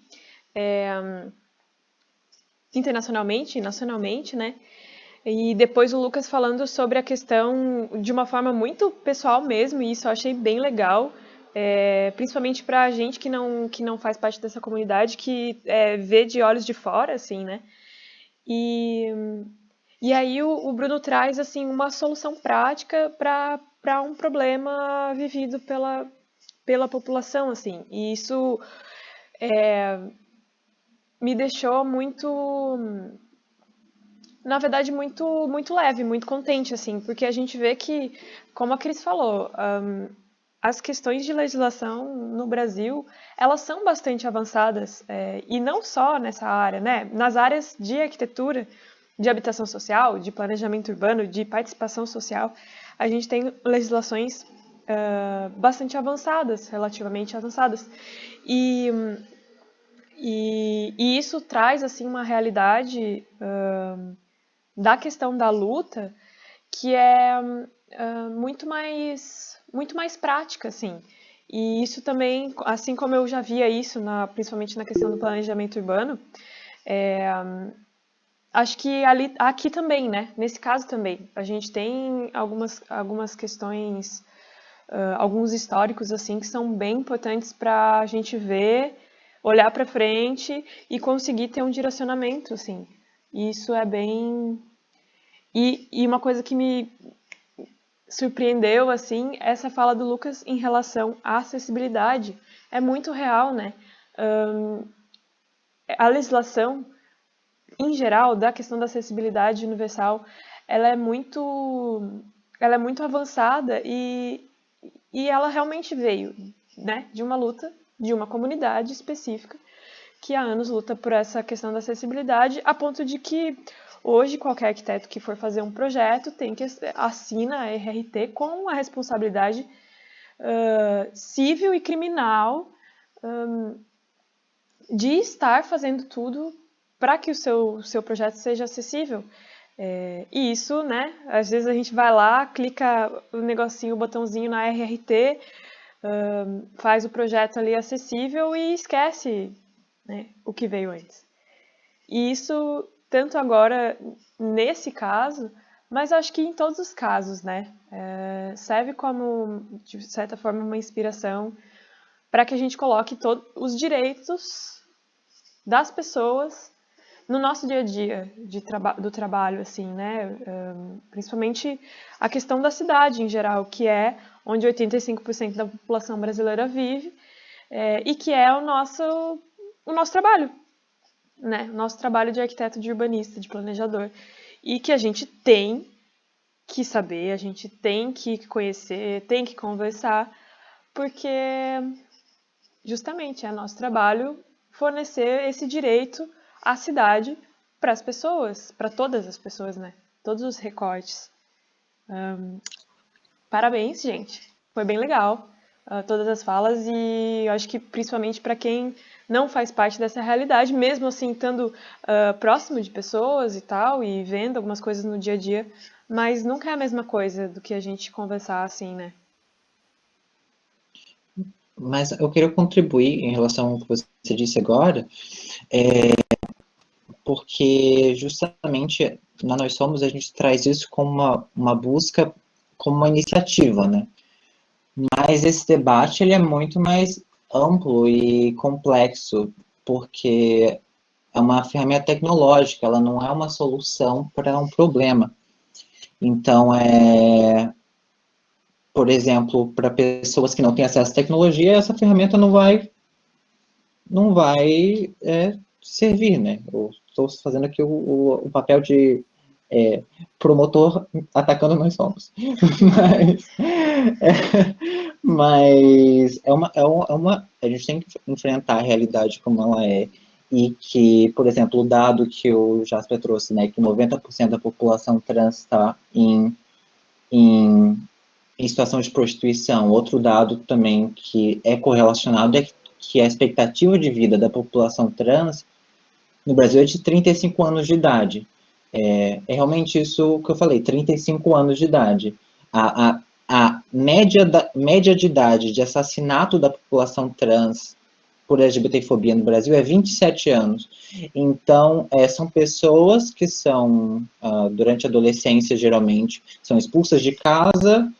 [SPEAKER 5] internacionalmente e nacionalmente, né? E depois o Lucas falando sobre a questão de uma forma muito pessoal mesmo, e isso eu achei bem legal, principalmente para a gente que não faz parte dessa comunidade, que vê de olhos de fora, assim, né? E aí o Bruno traz, assim, uma solução prática para um problema vivido pela população, assim. E isso me deixou muito... Na verdade, muito, muito leve, muito contente, assim, porque a gente vê que, como a Cris falou, as questões de legislação no Brasil, elas são bastante avançadas, e não só nessa área, né? Nas áreas de arquitetura, de habitação social, de planejamento urbano, de participação social, a gente tem legislações bastante avançadas, relativamente avançadas. E isso traz, assim, uma realidade da questão da luta que é muito mais prática, assim. E isso também, assim como eu já via isso, principalmente na questão do planejamento urbano, acho que aqui também, né? Nesse caso também, a gente tem algumas questões, alguns históricos, assim, que são bem importantes para a gente ver, olhar para frente e conseguir ter um direcionamento, assim. E isso é bem... E uma coisa que me surpreendeu, assim, essa fala do Lucas em relação à acessibilidade. É muito real, né? A legislação, em geral, da questão da acessibilidade universal, ela é muito avançada e ela realmente veio, né, de uma luta de uma comunidade específica que há anos luta por essa questão da acessibilidade, a ponto de que hoje qualquer arquiteto que for fazer um projeto tem que assinar a RRT com a responsabilidade civil e criminal de estar fazendo tudo para que o seu projeto seja acessível. E isso, né, às vezes a gente vai lá, clica o negocinho, o botãozinho na RRT, faz o projeto ali acessível e esquece, né, o que veio antes. E isso, tanto agora nesse caso, mas acho que em todos os casos, né, serve como, de certa forma, uma inspiração para que a gente coloque todos os direitos das pessoas no nosso dia a dia do trabalho, assim, né, principalmente a questão da cidade em geral, que é onde 85% da população brasileira vive, e que é o nosso trabalho, né? O nosso trabalho de arquiteto, de urbanista, de planejador, e que a gente tem que saber, a gente tem que conhecer, tem que conversar, porque justamente é nosso trabalho fornecer esse direito à cidade para as pessoas, para todas as pessoas, né? Todos os recortes. Parabéns, gente. Foi bem legal todas as falas, e eu acho que principalmente para quem não faz parte dessa realidade, mesmo assim estando próximo de pessoas e tal, e vendo algumas coisas no dia a dia, mas nunca é a mesma coisa do que a gente conversar assim, né?
[SPEAKER 4] Mas eu queria contribuir em relação ao que você disse agora, porque justamente na Nós Somos a gente traz isso como uma busca, como uma iniciativa, né? Mas esse debate ele é muito mais amplo e complexo, porque é uma ferramenta tecnológica, ela não é uma solução para um problema. Então, por exemplo, para pessoas que não têm acesso à tecnologia, essa ferramenta não vai servir, né? Eu estou fazendo aqui o papel de promotor atacando Nós Somos. Mas a gente tem que enfrentar a realidade como ela é, e que, por exemplo, o dado que o Jasper trouxe, né, que 90% da população trans está em situação de prostituição. Outro dado também que é correlacionado é que a expectativa de vida da população trans no Brasil é de 35 anos de idade. É realmente isso que eu falei, 35 anos de idade. A média de idade de assassinato da população trans por LGBTfobia no Brasil é 27 anos. Então, são pessoas que são, durante a adolescência, geralmente, são expulsas de casa,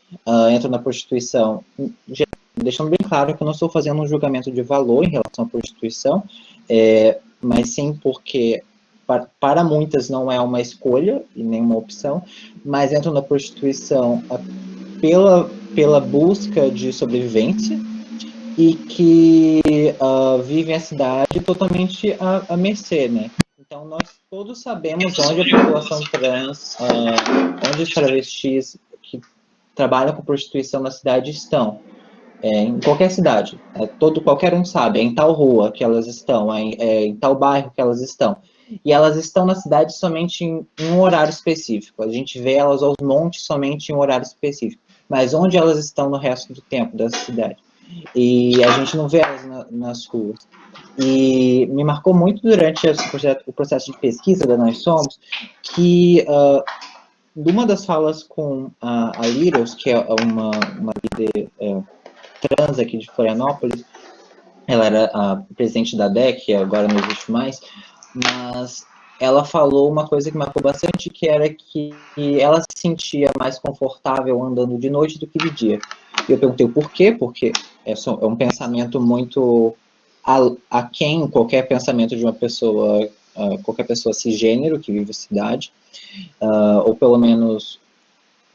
[SPEAKER 4] entram na prostituição. Deixando bem claro que eu não estou fazendo um julgamento de valor em relação à prostituição, mas sim porque para muitas não é uma escolha e nem uma opção, mas entram na prostituição pela busca de sobrevivência, e que vivem a cidade totalmente à mercê, né? Então, nós todos sabemos onde a população trans, onde os travestis que trabalham com prostituição na cidade estão. Em qualquer cidade. Qualquer um sabe, é em tal rua que elas estão, em tal bairro que elas estão. E elas estão na cidade somente em um horário específico. A gente vê elas aos montes somente em um horário específico. Mas onde elas estão no resto do tempo da cidade? E a gente não vê elas nas ruas. E me marcou muito durante o processo de pesquisa da Nós Somos, que numa das falas com a Liros, que é uma líder trans aqui de Florianópolis, ela era a presidente da DEC, agora não existe mais, mas ela falou uma coisa que marcou bastante, que era que ela se sentia mais confortável andando de noite do que de dia. E eu perguntei o porquê, porque é um pensamento muito aquém qualquer pensamento de uma pessoa, qualquer pessoa cisgênero que vive a cidade, ou pelo menos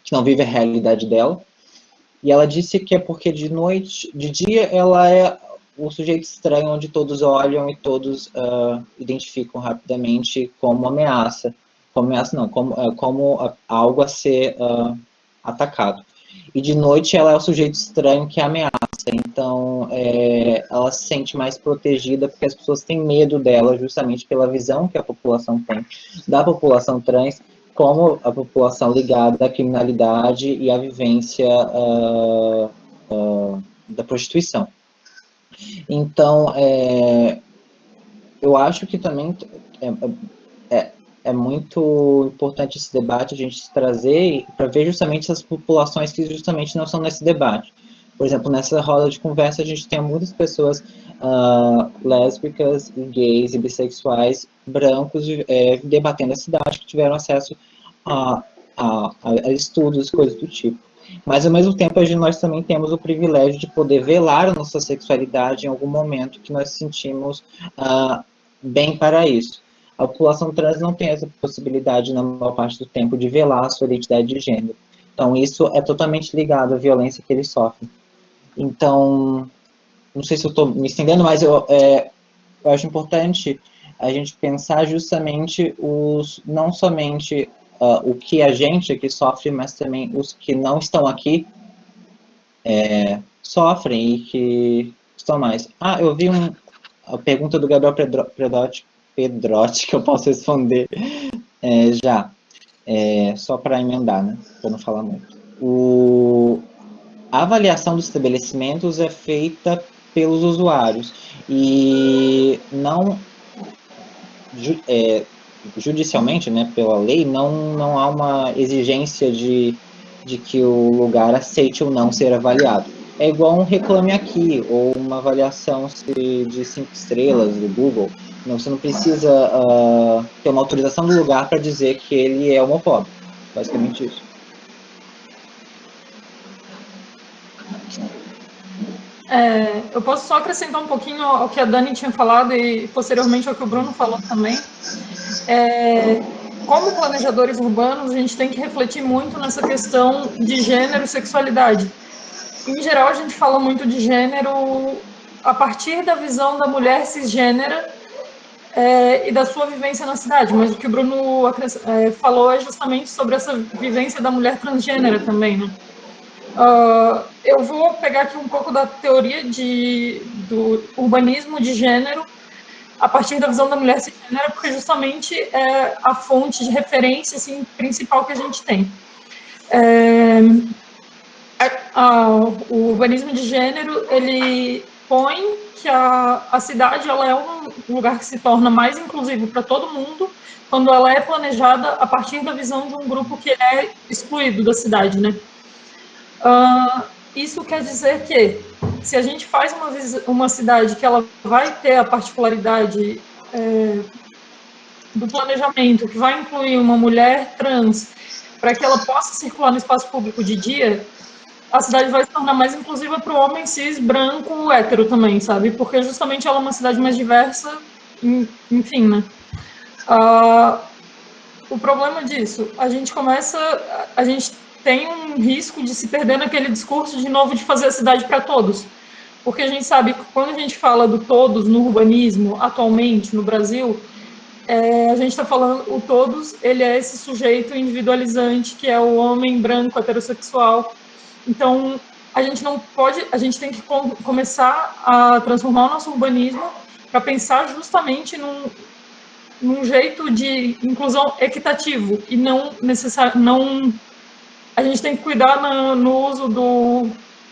[SPEAKER 4] que não vive a realidade dela. E ela disse que é porque de dia ela é o sujeito estranho onde todos olham e todos identificam rapidamente como ameaça. Como ameaça não, como algo a ser atacado. E de noite ela é o sujeito estranho que ameaça. Então ela se sente mais protegida porque as pessoas têm medo dela justamente pela visão que a população tem da população trans como a população ligada à criminalidade e à vivência da prostituição. Então, eu acho que também é muito importante esse debate, a gente trazer para ver justamente essas populações que justamente não estão nesse debate. Por exemplo, nessa roda de conversa, a gente tem muitas pessoas lésbicas, gays e bissexuais, brancos, debatendo a cidade, que tiveram acesso a estudos, coisas do tipo. Mas, ao mesmo tempo, nós também temos o privilégio de poder velar a nossa sexualidade em algum momento que nós sentimos bem para isso. A população trans não tem essa possibilidade, na maior parte do tempo, de velar a sua identidade de gênero. Então, isso é totalmente ligado à violência que eles sofrem. Então, não sei se eu estou me estendendo, mas eu acho importante a gente pensar justamente não somente o que a gente aqui sofre, mas também os que não estão aqui sofrem e que estão mais. Eu vi a pergunta do Gabriel Pedrotti que eu posso responder já. Só para emendar, né? Para não falar muito. A avaliação dos estabelecimentos é feita pelos usuários e não judicialmente, né, pela lei, não há uma exigência de que o lugar aceite ou não ser avaliado. É igual um Reclame Aqui ou uma avaliação de 5 estrelas do Google. Você não precisa ter uma autorização do lugar para dizer que ele é homofóbico. Basicamente isso.
[SPEAKER 2] Eu posso só acrescentar um pouquinho ao que a Dani tinha falado e posteriormente ao que o Bruno falou também. Como planejadores urbanos, a gente tem que refletir muito nessa questão de gênero e sexualidade. Em geral, a gente fala muito de gênero a partir da visão da mulher cisgênera e da sua vivência na cidade, mas o que o Bruno falou é justamente sobre essa vivência da mulher transgênera também, né? Eu vou pegar aqui um pouco da teoria do urbanismo de gênero a partir da visão da mulher cisgênera, porque justamente é a fonte de referência assim, principal que a gente tem. O urbanismo de gênero, ele põe que a cidade ela é um lugar que se torna mais inclusivo para todo mundo quando ela é planejada a partir da visão de um grupo que é excluído da cidade, né? Isso quer dizer que, se a gente faz uma cidade que ela vai ter a particularidade do planejamento, que vai incluir uma mulher trans, para que ela possa circular no espaço público de dia, a cidade vai se tornar mais inclusiva para o homem cis, branco, hétero também, sabe? Porque justamente ela é uma cidade mais diversa, enfim, né? O problema disso, a gente tem um risco de se perder naquele discurso de novo de fazer a cidade para todos. Porque a gente sabe que quando a gente fala do todos no urbanismo, atualmente, no Brasil, a gente está falando, o todos, ele é esse sujeito individualizante, que é o homem branco, heterossexual. Então, a gente tem que começar a transformar o nosso urbanismo para pensar justamente num jeito de inclusão equitativo e não necessário, a gente tem que cuidar no uso do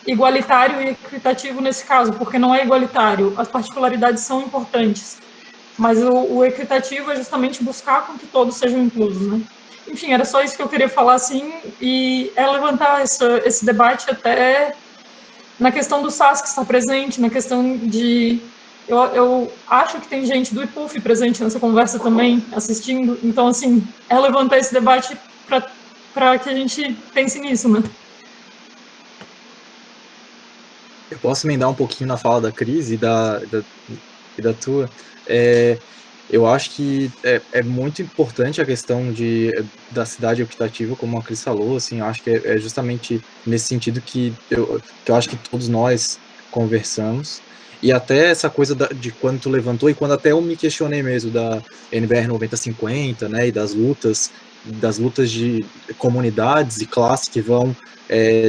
[SPEAKER 2] igualitário e equitativo nesse caso, porque não é igualitário, as particularidades são importantes, mas o equitativo é justamente buscar com que todos sejam inclusos, né? Enfim, era só isso que eu queria falar, assim, e levantar esse debate até na questão do SAS que está presente, na questão de... Eu acho que tem gente do IPUF presente nessa conversa também, assistindo, então, assim, levantar esse debate para que a gente pense nisso, né?
[SPEAKER 3] Eu posso emendar um pouquinho na fala da Cris e da tua. Eu acho que é muito importante a questão da cidade equitativa, como a Cris falou, assim, eu acho que é justamente nesse sentido que eu acho que todos nós conversamos, e até essa coisa de quando tu levantou, e quando até eu me questionei mesmo da NBR 9050, né, e das lutas de comunidades e classes que vão,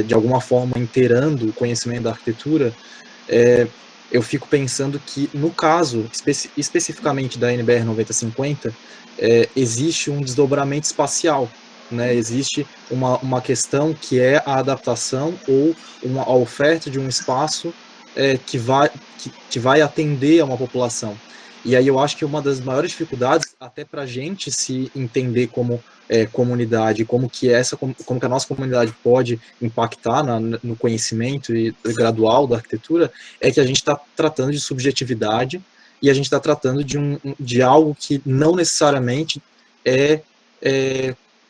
[SPEAKER 3] de alguma forma, inteirando o conhecimento da arquitetura, eu fico pensando que, no caso, especificamente da NBR 9050, existe um desdobramento espacial, né? Existe uma questão que é a adaptação ou a oferta de um espaço que vai atender a uma população. E aí eu acho que uma das maiores dificuldades, até para a gente se entender como comunidade, como que a nossa comunidade pode impactar no conhecimento gradual da arquitetura, é que a gente está tratando de subjetividade e a gente está tratando de algo que não necessariamente é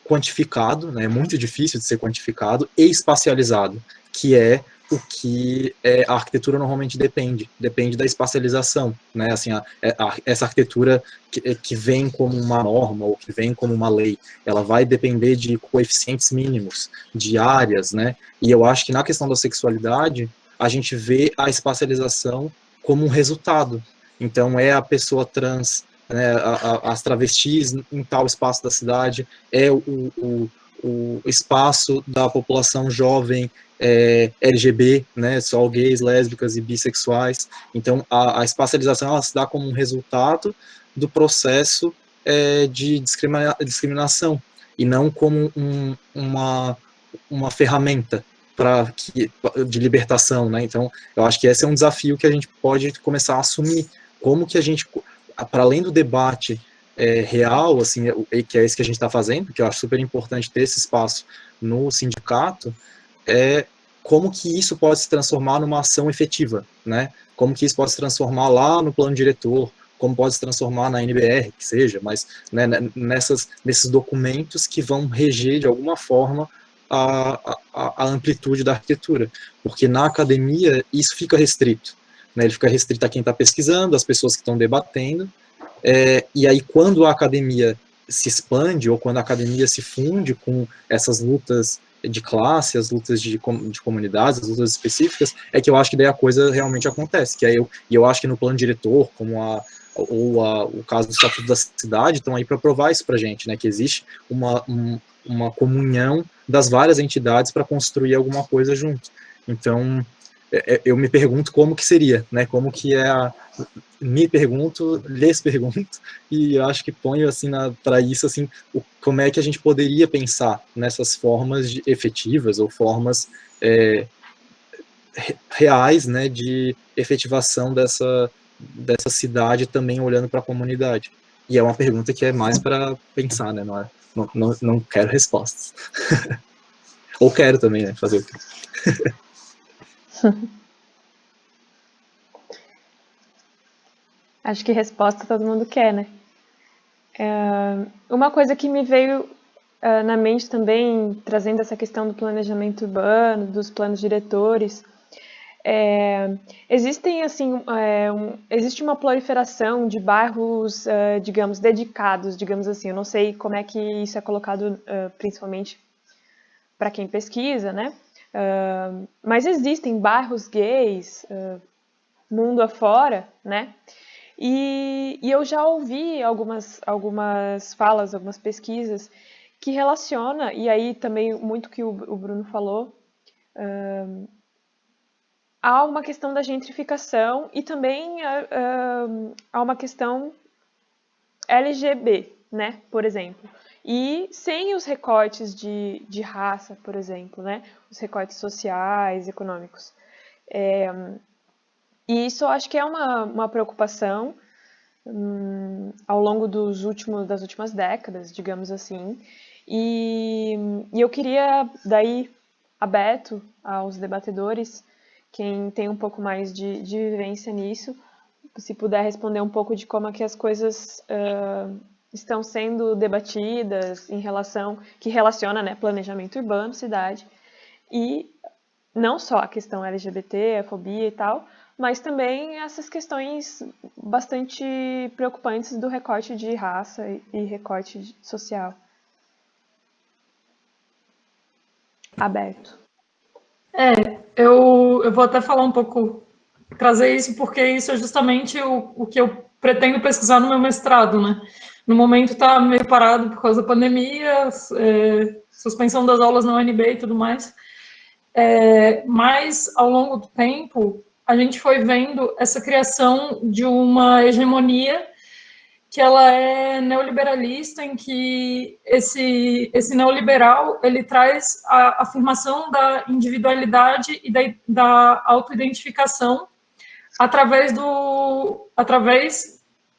[SPEAKER 3] quantificado, né? É muito difícil de ser quantificado e espacializado, que é o que a arquitetura normalmente depende da espacialização, né? Assim, essa arquitetura que vem como uma norma ou que vem como uma lei, ela vai depender de coeficientes mínimos, de áreas, né? E eu acho que na questão da sexualidade, a gente vê a espacialização como um resultado. Então, é a pessoa trans, né, as travestis em tal espaço da cidade, é o espaço da população jovem LGB, né, só gays, lésbicas e bissexuais. Então, a espacialização ela se dá como um resultado do processo de discriminação, e não como uma ferramenta de libertação, né? Então, eu acho que esse é um desafio que a gente pode começar a assumir, como que a gente, para além do debate real, assim, que é esse que a gente está fazendo, que eu acho super importante ter esse espaço no sindicato, como que isso pode se transformar numa ação efetiva, né? Como que isso pode se transformar lá no plano diretor, como pode se transformar na NBR, que seja, mas né, nesses documentos que vão reger de alguma forma a amplitude da arquitetura, porque na academia isso fica restrito, né? Ele fica restrito a quem está pesquisando, as pessoas que estão debatendo, e aí quando a academia se expande, ou quando a academia se funde com essas lutas de classe, as lutas de comunidades, as lutas específicas, é que eu acho que daí a coisa realmente acontece, que eu acho que no plano diretor, como o caso do Estatuto da Cidade, estão aí para provar isso para a gente, né, que existe uma comunhão das várias entidades para construir alguma coisa junto. Então, eu me pergunto como que seria, né, como que me pergunto, lhes pergunto, e eu acho que ponho assim para isso assim, como é que a gente poderia pensar nessas formas efetivas ou formas reais, né, de efetivação dessa cidade também olhando para a comunidade. E é uma pergunta que é mais para pensar, né, não quero respostas. Ou quero também, né, fazer o quê?
[SPEAKER 5] Acho que resposta todo mundo quer, né? Uma coisa que me veio na mente também, trazendo essa questão do planejamento urbano, dos planos diretores, existem assim, existe uma proliferação de bairros, digamos, dedicados, digamos assim. Eu não sei como é que isso é colocado, principalmente para quem pesquisa, né? Mas existem bairros gays, mundo afora, né? E eu já ouvi algumas falas, algumas pesquisas que relaciona, e aí também muito que o Bruno falou, há uma questão da gentrificação e também há uma questão LGB, né, por exemplo. E sem os recortes de raça, por exemplo, né, os recortes sociais, econômicos. E isso eu acho que é uma preocupação ao longo das últimas décadas, digamos assim. E eu queria, daí, aberto aos debatedores, quem tem um pouco mais de vivência nisso, se puder responder um pouco de como é que as coisas estão sendo debatidas em relação, que relaciona, né, planejamento urbano, cidade, e não só a questão LGBT, a fobia e tal, mas também essas questões bastante preocupantes do recorte de raça e recorte social. Aberto.
[SPEAKER 2] Eu vou até falar um pouco, trazer isso, porque isso é justamente o que eu pretendo pesquisar no meu mestrado, né? No momento está meio parado por causa da pandemia, suspensão das aulas na UNB e tudo mais, mas ao longo do tempo a gente foi vendo essa criação de uma hegemonia que ela é neoliberalista, em que esse neoliberal ele traz a afirmação da individualidade e da autoidentificação através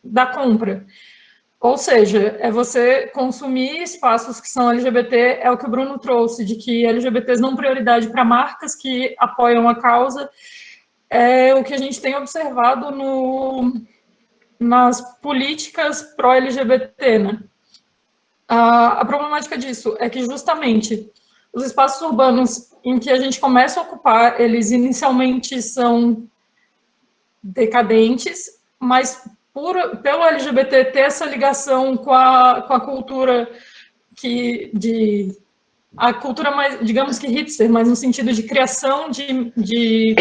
[SPEAKER 2] da compra. Ou seja, é você consumir espaços que são LGBT, é o que o Bruno trouxe, de que LGBTs não prioridade para marcas que apoiam a causa, é o que a gente tem observado nas políticas pró-LGBT, né? A problemática disso é que justamente os espaços urbanos em que a gente começa a ocupar, eles inicialmente são decadentes, mas pelo LGBT ter essa ligação com a cultura a cultura mais, digamos que hipster, mas no sentido de criação de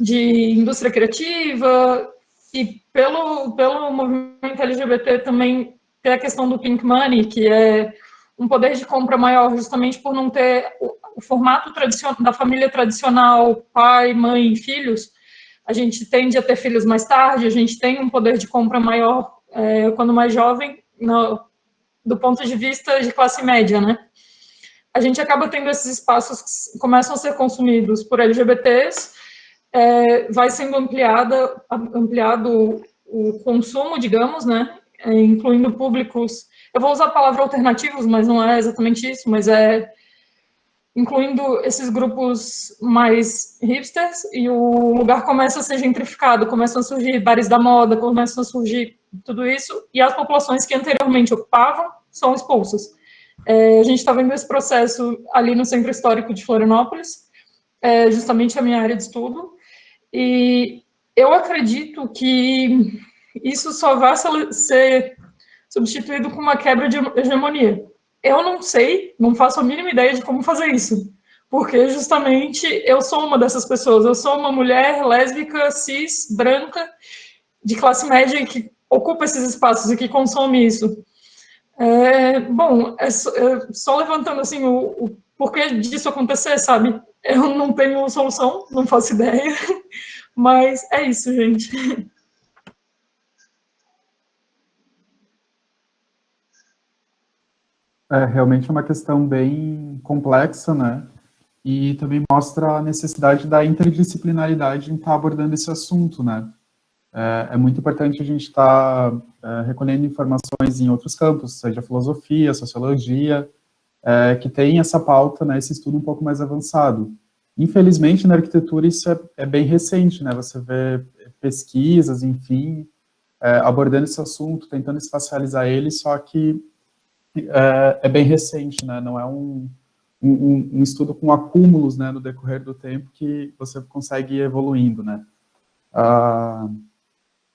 [SPEAKER 2] indústria criativa, e pelo movimento LGBT também ter a questão do pink money, que é um poder de compra maior, justamente por não ter o formato tradicional da família tradicional, pai, mãe, filhos. A gente tende a ter filhos mais tarde, a gente tem um poder de compra maior quando mais jovem, do ponto de vista de classe média, né? A gente acaba tendo esses espaços que começam a ser consumidos por LGBTs, vai sendo ampliado o consumo, digamos, né? Incluindo públicos, eu vou usar a palavra alternativos, mas não é exatamente isso, mas incluindo esses grupos mais hipsters, e o lugar começa a ser gentrificado, começam a surgir bares da moda, começam a surgir tudo isso, e as populações que anteriormente ocupavam são expulsas. A gente está vendo esse processo ali no Centro Histórico de Florianópolis, justamente a minha área de estudo, e eu acredito que isso só vai ser substituído com uma quebra de hegemonia. Eu não sei, não faço a mínima ideia de como fazer isso, porque justamente eu sou uma dessas pessoas, eu sou uma mulher lésbica, cis, branca, de classe média que ocupa esses espaços e que consome isso. Bom, só levantando assim o porquê disso acontecer, sabe? Eu não tenho solução, não faço ideia, mas é isso, gente.
[SPEAKER 1] É realmente uma questão bem complexa, né? E também mostra a necessidade da interdisciplinaridade em estar abordando esse assunto, né? É muito importante a gente estar recolhendo informações em outros campos, seja filosofia, sociologia, que tem essa pauta, né, esse estudo um pouco mais avançado. Infelizmente, na arquitetura, isso é bem recente, né? Você vê pesquisas, enfim, abordando esse assunto, tentando espacializar ele, só que é bem recente, né? Não é um estudo com acúmulos, né, no decorrer do tempo que você consegue ir evoluindo, né?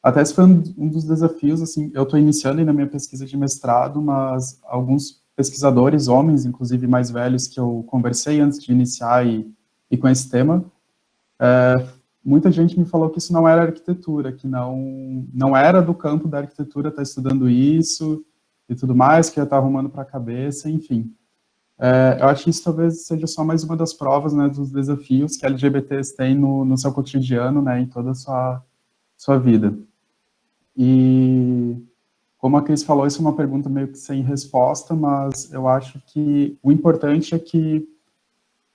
[SPEAKER 1] Até esse foi um dos desafios, assim, eu estou iniciando aí na minha pesquisa de mestrado, mas alguns pesquisadores, homens, inclusive mais velhos, que eu conversei antes de iniciar e com esse tema, muita gente me falou que isso não era arquitetura, que não era do campo da arquitetura estar estudando isso e tudo mais, que eu estava arrumando para a cabeça, enfim. Eu acho que isso talvez seja só mais uma das provas, né, dos desafios que LGBTs têm no seu cotidiano, né, em toda a sua vida. E, como a Cris falou, isso é uma pergunta meio que sem resposta, mas eu acho que o importante é que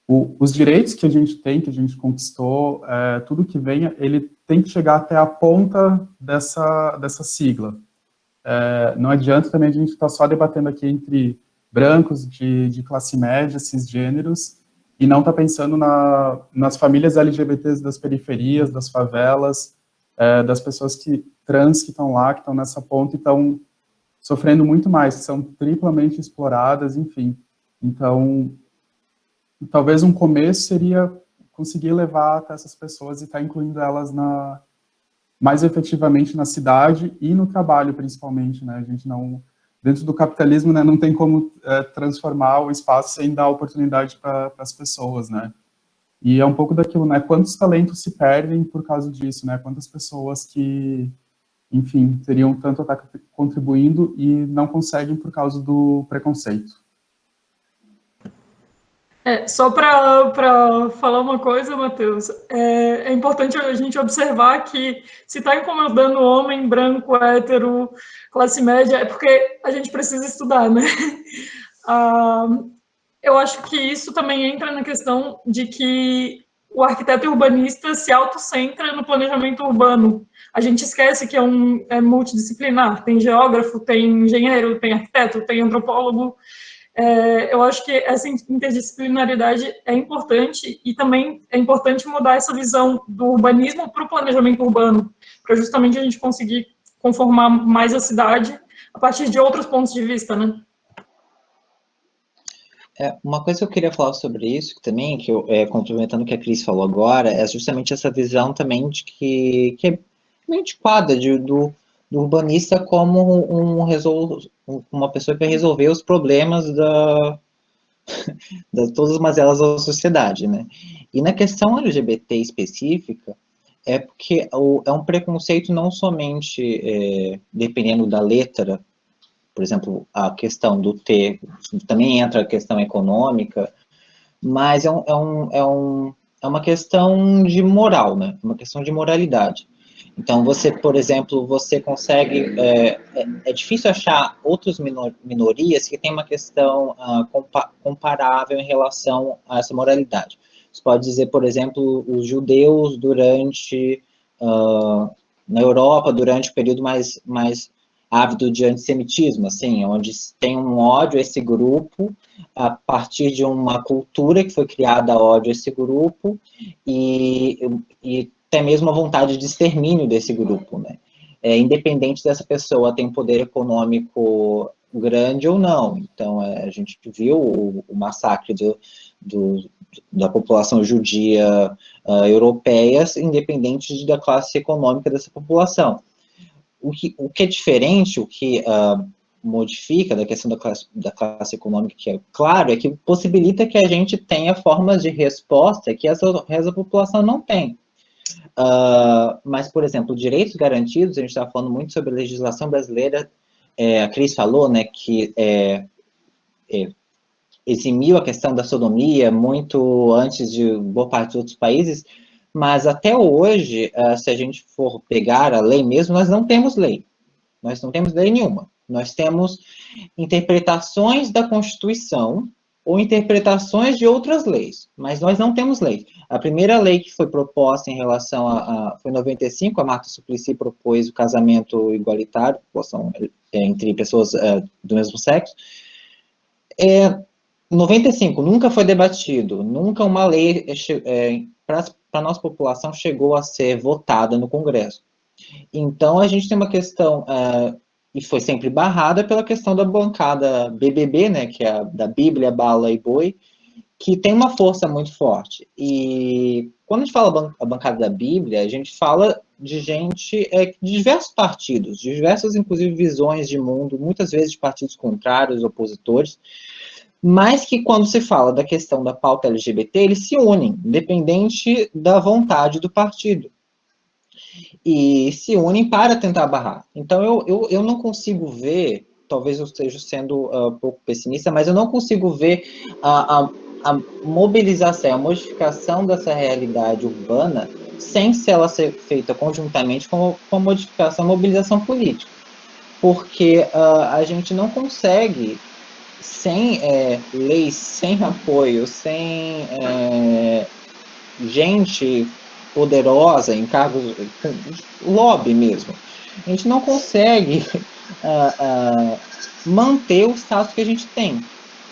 [SPEAKER 1] os direitos que a gente tem, que a gente conquistou, tudo que venha, ele tem que chegar até a ponta dessa sigla. Não adianta também a gente estar só debatendo aqui entre brancos, de classe média, cisgêneros, e não estar pensando nas famílias LGBTs das periferias, das favelas, das pessoas trans que estão lá, que estão nessa ponta e estão sofrendo muito mais, que são triplamente exploradas, enfim. Então, talvez um começo seria conseguir levar até essas pessoas e estar incluindo elas mais efetivamente na cidade e no trabalho, principalmente, né? A gente não, dentro do capitalismo, né, não tem como transformar o espaço sem dar oportunidade para as pessoas, né? E é um pouco daquilo, né? Quantos talentos se perdem por causa disso, né? Quantas pessoas que, enfim, teriam tanto a estar contribuindo e não conseguem por causa do preconceito.
[SPEAKER 2] Só para falar uma coisa, Matheus, é importante a gente observar que se está incomodando homem, branco, hétero, classe média, é porque a gente precisa estudar, né? Eu acho que isso também entra na questão de que o arquiteto e urbanista se autocentra no planejamento urbano. A gente esquece que é multidisciplinar, tem geógrafo, tem engenheiro, tem arquiteto, tem antropólogo. Eu acho que essa interdisciplinaridade é importante e também é importante mudar essa visão do urbanismo para o planejamento urbano, para justamente a gente conseguir conformar mais a cidade a partir de outros pontos de vista, né?
[SPEAKER 4] Uma coisa que eu queria falar sobre isso também, que eu, complementando o que a Cris falou agora, é justamente essa visão também de que é meio antiquada do urbanista como uma pessoa que vai resolver os problemas de todas as mazelas da sociedade, né? E na questão LGBT específica, é porque é um preconceito não somente, dependendo da letra, por exemplo, a questão do ter, também entra a questão econômica, mas é uma questão de moral, né? Uma questão de moralidade. Então, você, por exemplo, você consegue... É difícil achar outras minorias que têm uma questão comparável em relação a essa moralidade. Você pode dizer, por exemplo, os judeus na Europa, durante o período mais ávido de antissemitismo, assim, onde tem um ódio a esse grupo, a partir de uma cultura que foi criada a ódio a esse grupo, e até mesmo a vontade de extermínio desse grupo, né? Independente dessa pessoa ter um poder econômico grande ou não. Então, a gente viu o massacre da população judia europeia, independente da classe econômica dessa população. O que é diferente, o que modifica da questão da classe econômica, que é claro, é que possibilita que a gente tenha formas de resposta que essa população não tem. Mas, por exemplo, direitos garantidos, a gente está falando muito sobre a legislação brasileira, a Cris falou, né, que eximiu a questão da sodomia muito antes de boa parte dos outros países, mas até hoje, se a gente for pegar a lei mesmo, nós não temos lei. Nós não temos lei nenhuma. Nós temos interpretações da Constituição ou interpretações de outras leis, mas nós não temos lei. A primeira lei que foi proposta em relação foi em 95, a Marta Suplicy propôs o casamento igualitário, entre pessoas do mesmo sexo. 95, nunca foi debatido, nunca uma lei para a nossa população chegou a ser votada no Congresso. Então, a gente tem uma questão, e foi sempre barrada pela questão da bancada BBB, né, que é da Bíblia, Bala e Boi, que tem uma força muito forte. E quando a gente fala a bancada da Bíblia, a gente fala de gente de diversos partidos, de diversas, inclusive, visões de mundo, muitas vezes de partidos contrários, opositores, mas que quando se fala da questão da pauta LGBT, eles se unem, independente da vontade do partido. E se unem para tentar barrar. Então, eu não consigo ver, talvez eu esteja sendo um pouco pessimista, mas eu não consigo ver a mobilização, a modificação dessa realidade urbana sem se ela ser feita conjuntamente com a modificação, a mobilização política. Porque a gente não consegue, sem leis, sem apoio, sem gente poderosa em cargos, lobby mesmo, a gente não consegue manter o status que a gente tem.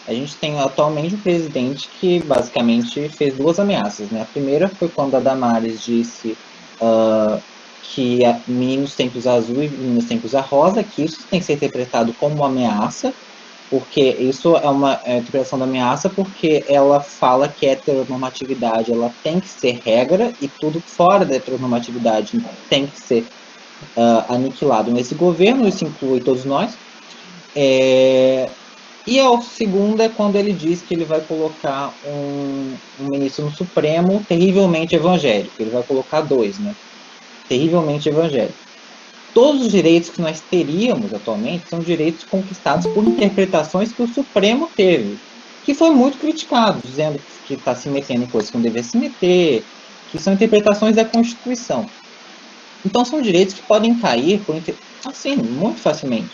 [SPEAKER 4] A gente tem atualmente um presidente que basicamente fez duas ameaças, né? A primeira foi quando a Damares disse que meninos têm que usar azul e meninas têm que usar rosa, que isso tem que ser interpretado como uma ameaça, porque isso é uma interpretação da ameaça, porque ela fala que a heteronormatividade ela tem que ser regra e tudo fora da heteronormatividade tem que ser aniquilado nesse governo, isso inclui todos nós. E a segunda é quando ele diz que ele vai colocar um ministro no Supremo terrivelmente evangélico, ele vai colocar dois, né? Terrivelmente evangélico. Todos os direitos que nós teríamos atualmente são direitos conquistados por interpretações que o Supremo teve, que foi muito criticado, dizendo que está se metendo em coisas que não deveria se meter, que são interpretações da Constituição. Então são direitos que podem cair assim, muito facilmente,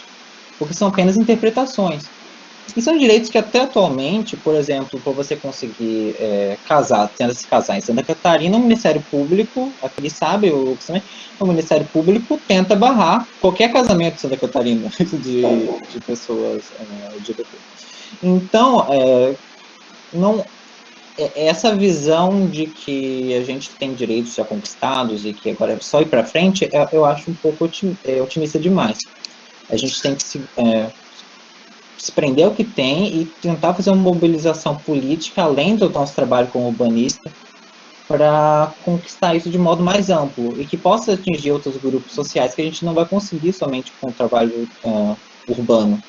[SPEAKER 4] porque são apenas interpretações. E são direitos que até atualmente, por exemplo, para você conseguir tendo se casar em Santa Catarina, o Ministério Público, aqui sabe, o Ministério Público tenta barrar qualquer casamento em Santa Catarina de pessoas LGBT. Então, essa visão de que a gente tem direitos já conquistados e que agora é só ir para frente, eu acho um pouco otimista demais. A gente tem que desprender o que tem e tentar fazer uma mobilização política além do nosso trabalho como urbanista para conquistar isso de modo mais amplo e que possa atingir outros grupos sociais que a gente não vai conseguir somente com o trabalho urbano.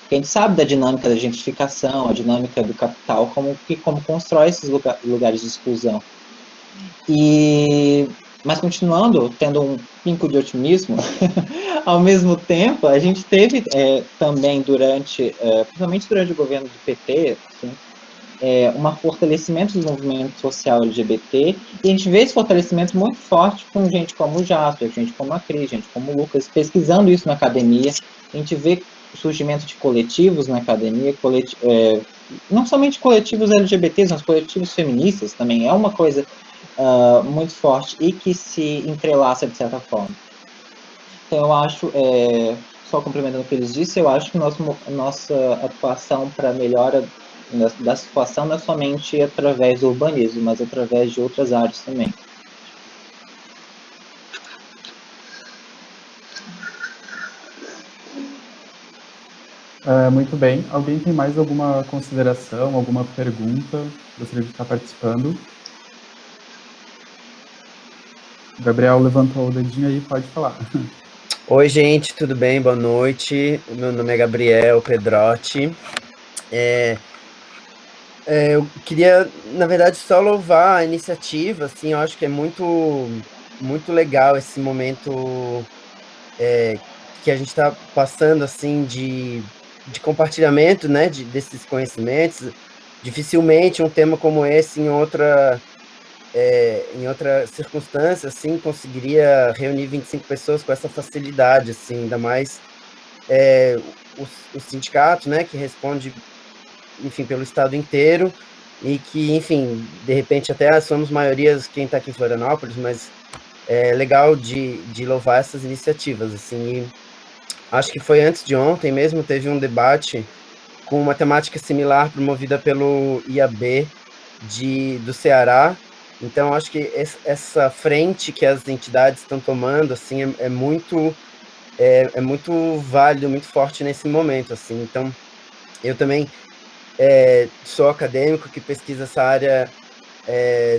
[SPEAKER 4] Porque a gente sabe da dinâmica da gentrificação, a dinâmica do capital, como constrói esses lugares de exclusão. Mas continuando, tendo um pingo de otimismo, ao mesmo tempo, a gente teve também principalmente durante o governo do PT, assim, um fortalecimento do movimento social LGBT, e a gente vê esse fortalecimento muito forte com gente como o Jasper, gente como a Cris, gente como o Lucas, pesquisando isso na academia. A gente vê o surgimento de coletivos na academia, não somente coletivos LGBTs, mas coletivos feministas também, é uma coisa muito forte e que se entrelaça de certa forma. Então eu acho, só complementando o que eles disseram, eu acho que nossa atuação para melhora da situação não é somente através do urbanismo, mas através de outras áreas também.
[SPEAKER 1] Muito bem. Alguém tem mais alguma consideração, alguma pergunta? Gostaria de estar participando? O Gabriel levantou o dedinho aí, pode falar.
[SPEAKER 6] Oi, gente, tudo bem? Boa noite. Meu nome é Gabriel Pedrotti. Eu queria, na verdade, só louvar a iniciativa, assim, eu acho que é muito, muito legal esse momento que a gente está passando, assim, de compartilhamento, né, desses conhecimentos. Dificilmente um tema como esse em outra circunstância, assim, conseguiria reunir 25 pessoas com essa facilidade, assim, ainda mais o sindicato, né, que responde, enfim, pelo estado inteiro, e que, enfim, de repente até somos maiorias quem está aqui em Florianópolis, mas é legal de louvar essas iniciativas, assim, e acho que foi antes de ontem mesmo, teve um debate com uma temática similar promovida pelo IAB do Ceará. Então, acho que essa frente que as entidades estão tomando, assim, é muito válido, muito forte nesse momento, assim. Então, eu também sou acadêmico que pesquisa essa área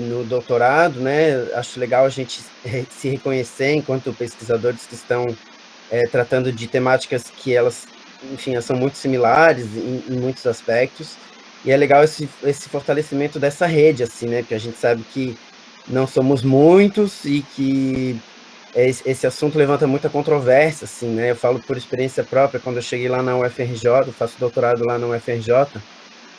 [SPEAKER 6] no doutorado, né? Acho legal a gente se reconhecer enquanto pesquisadores que estão tratando de temáticas que elas, enfim, são muito similares em muitos aspectos. E é legal esse fortalecimento dessa rede, assim, né? Porque a gente sabe que não somos muitos e que esse assunto levanta muita controvérsia, assim, né? Eu falo por experiência própria, quando eu cheguei lá na UFRJ, eu faço doutorado lá na UFRJ,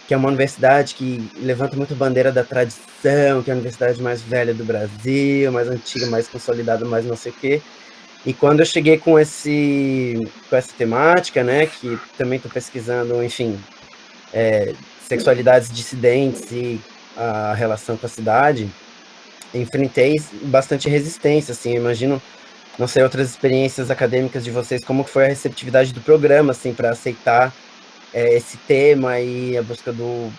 [SPEAKER 6] que é uma universidade que levanta muito a bandeira da tradição, que é a universidade mais velha do Brasil, mais antiga, mais consolidada, mais não sei o quê. E quando eu cheguei com essa temática, né, que também estou pesquisando, enfim, sexualidades dissidentes e a relação com a cidade, enfrentei bastante resistência, assim, eu imagino, não sei, outras experiências acadêmicas de vocês, como foi a receptividade do programa, assim, para aceitar esse tema e a busca do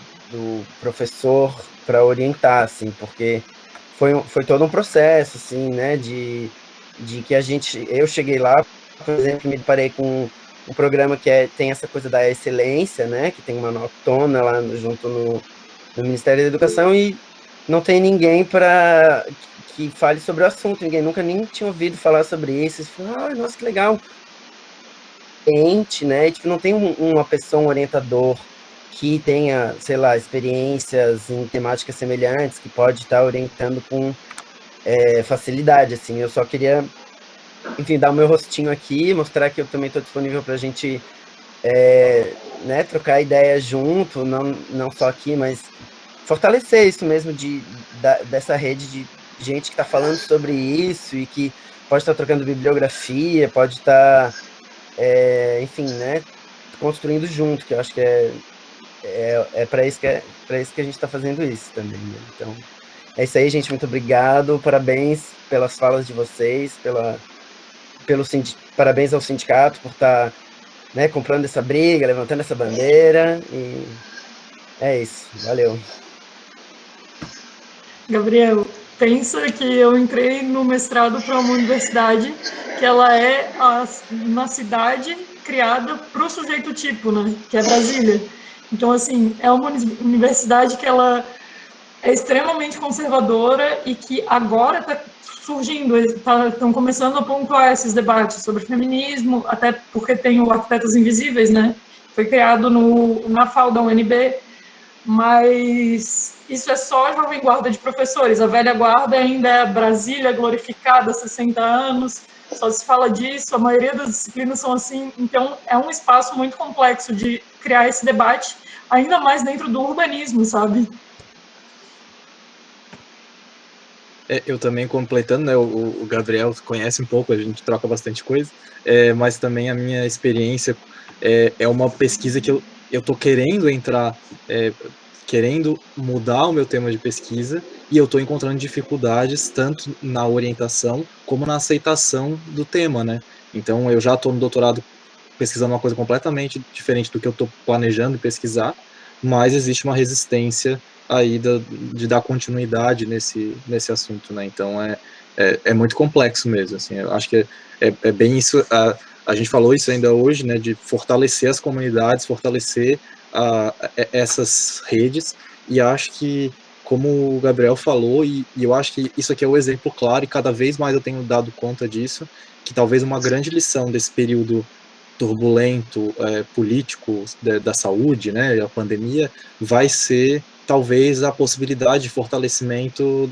[SPEAKER 6] professor para orientar, assim, porque foi todo um processo, assim, né, de que eu cheguei lá, por exemplo, me deparei com um programa que tem essa coisa da excelência, né, que tem uma notona lá junto no Ministério da Educação e não tem ninguém que fale sobre o assunto, ninguém nunca nem tinha ouvido falar sobre isso, e falou, nossa, que legal, né, e, tipo, não tem uma pessoa, um orientador que tenha, sei lá, experiências em temáticas semelhantes, que pode estar orientando com facilidade, assim. Eu só queria, enfim, dar o meu rostinho aqui, mostrar que eu também estou disponível para a gente né, trocar ideias junto, não só aqui, mas fortalecer isso mesmo dessa rede de gente que está falando sobre isso e que pode estar trocando bibliografia, pode estar, enfim, né, construindo junto, que eu acho que é para isso que a gente está fazendo isso também, né? Então, é isso aí, gente. Muito obrigado. Parabéns pelas falas de vocês, parabéns ao sindicato por estar, né, comprando essa briga, levantando essa bandeira. E é isso. Valeu.
[SPEAKER 2] Gabriel, pensa que eu entrei no mestrado para uma universidade que ela é uma cidade criada para o sujeito tipo, né, que é Brasília. Então, assim, é uma universidade que ela é extremamente conservadora e que agora está surgindo, estão começando a pontuar esses debates sobre feminismo, até porque tem o Arquitetas Invisíveis, né? Foi criado na FAU da UNB, mas isso é só a jovem guarda de professores. A velha guarda ainda é Brasília glorificada há 60 anos, só se fala disso, a maioria das disciplinas são assim, então é um espaço muito complexo de criar esse debate, ainda mais dentro do urbanismo, sabe?
[SPEAKER 3] Eu também completando, né, o Gabriel conhece um pouco, a gente troca bastante coisa, mas também a minha experiência é uma pesquisa que eu estou querendo entrar, querendo mudar o meu tema de pesquisa, e eu estou encontrando dificuldades tanto na orientação como na aceitação do tema, né? Então eu já estou no doutorado pesquisando uma coisa completamente diferente do que eu estou planejando pesquisar, mas existe uma resistência aí de dar continuidade nesse assunto, né? Então é muito complexo mesmo, assim. Eu acho que é bem isso. A gente falou isso ainda hoje, né? De fortalecer as comunidades, fortalecer essas redes, e acho que como o Gabriel falou, e eu acho que isso aqui é o exemplo claro, e cada vez mais eu tenho dado conta disso, que talvez uma grande lição desse período turbulento político da saúde, né, a pandemia, vai ser talvez a possibilidade de fortalecimento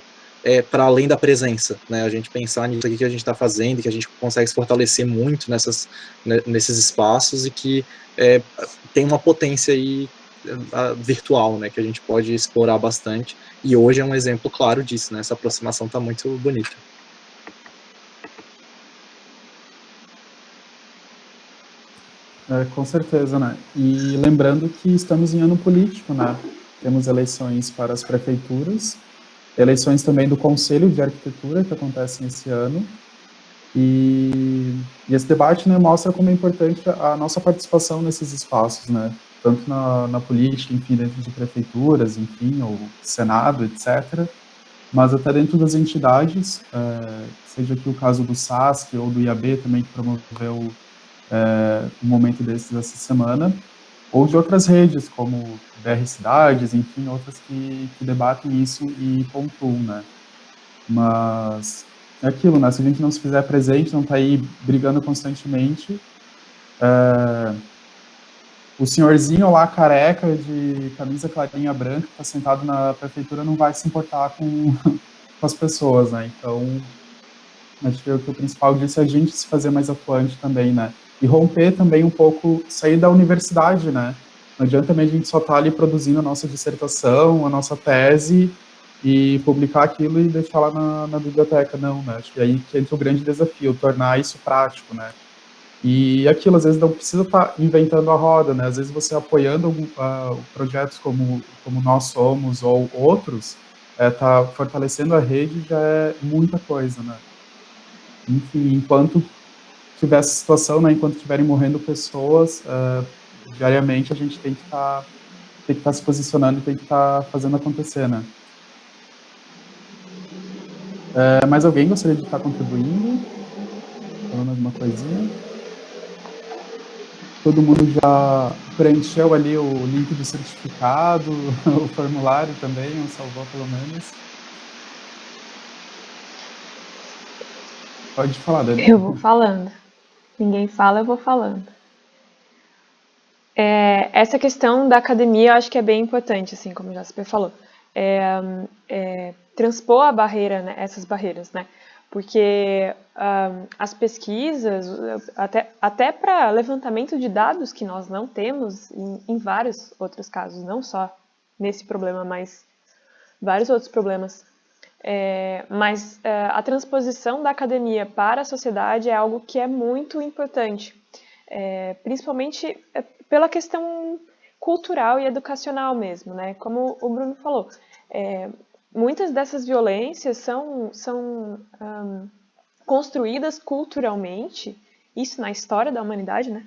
[SPEAKER 3] para além da presença, né, a gente pensar nisso aqui que a gente está fazendo, que a gente consegue se fortalecer muito nesses espaços e que tem uma potência aí virtual, né, que a gente pode explorar bastante, e hoje é um exemplo claro disso, né, essa aproximação está muito bonita.
[SPEAKER 1] Com certeza, né? E lembrando que estamos em ano político, né? Temos eleições para as prefeituras, eleições também do Conselho de Arquitetura, que acontecem esse ano, e esse debate, né, mostra como é importante a nossa participação nesses espaços, né? Tanto na política, enfim, dentro de prefeituras, enfim, ou Senado, etc., mas até dentro das entidades, seja aqui o caso do SASC ou do IAB também, que promoveu um momento desses essa semana, ou de outras redes, como BR Cidades, enfim, outras que debatem isso e pontuam, né? Mas é aquilo, né? Se a gente não se fizer presente, não tá aí brigando constantemente, o senhorzinho lá, careca, de camisa clarinha branca, que tá sentado na prefeitura, não vai se importar com, com as pessoas, né? Então, acho que o principal disso é a gente se fazer mais atuante também, né? E romper também um pouco, sair da universidade, né? Não adianta também a gente só estar ali produzindo a nossa dissertação, a nossa tese, e publicar aquilo e deixar lá na biblioteca, não, né? Acho que é aí que entra o grande desafio, tornar isso prático, né? E aquilo, às vezes, não precisa estar inventando a roda, né? Às vezes você apoiando projetos como Nós Somos ou outros, tá fortalecendo a rede já é muita coisa, né? Enfim, enquanto tiver essa situação, né, enquanto estiverem morrendo pessoas, diariamente a gente tem que estar se posicionando e tem que estar fazendo acontecer, né? Mais alguém gostaria de estar contribuindo? Falando alguma coisinha? Todo mundo já preencheu ali o link do certificado, o formulário também, ou salvou pelo menos? Pode falar, Dani.
[SPEAKER 5] Eu vou falando. Ninguém fala, eu vou falando. Essa questão da academia eu acho que é bem importante, assim, como já se falou. Transpor a barreira, né, essas barreiras, né? Porque as pesquisas, até para levantamento de dados que nós não temos em vários outros casos, não só nesse problema, mas vários outros problemas. Mas a transposição da academia para a sociedade é algo que é muito importante, principalmente pela questão cultural e educacional mesmo, né? Como o Bruno falou, muitas dessas violências são construídas culturalmente, isso na história da humanidade, né?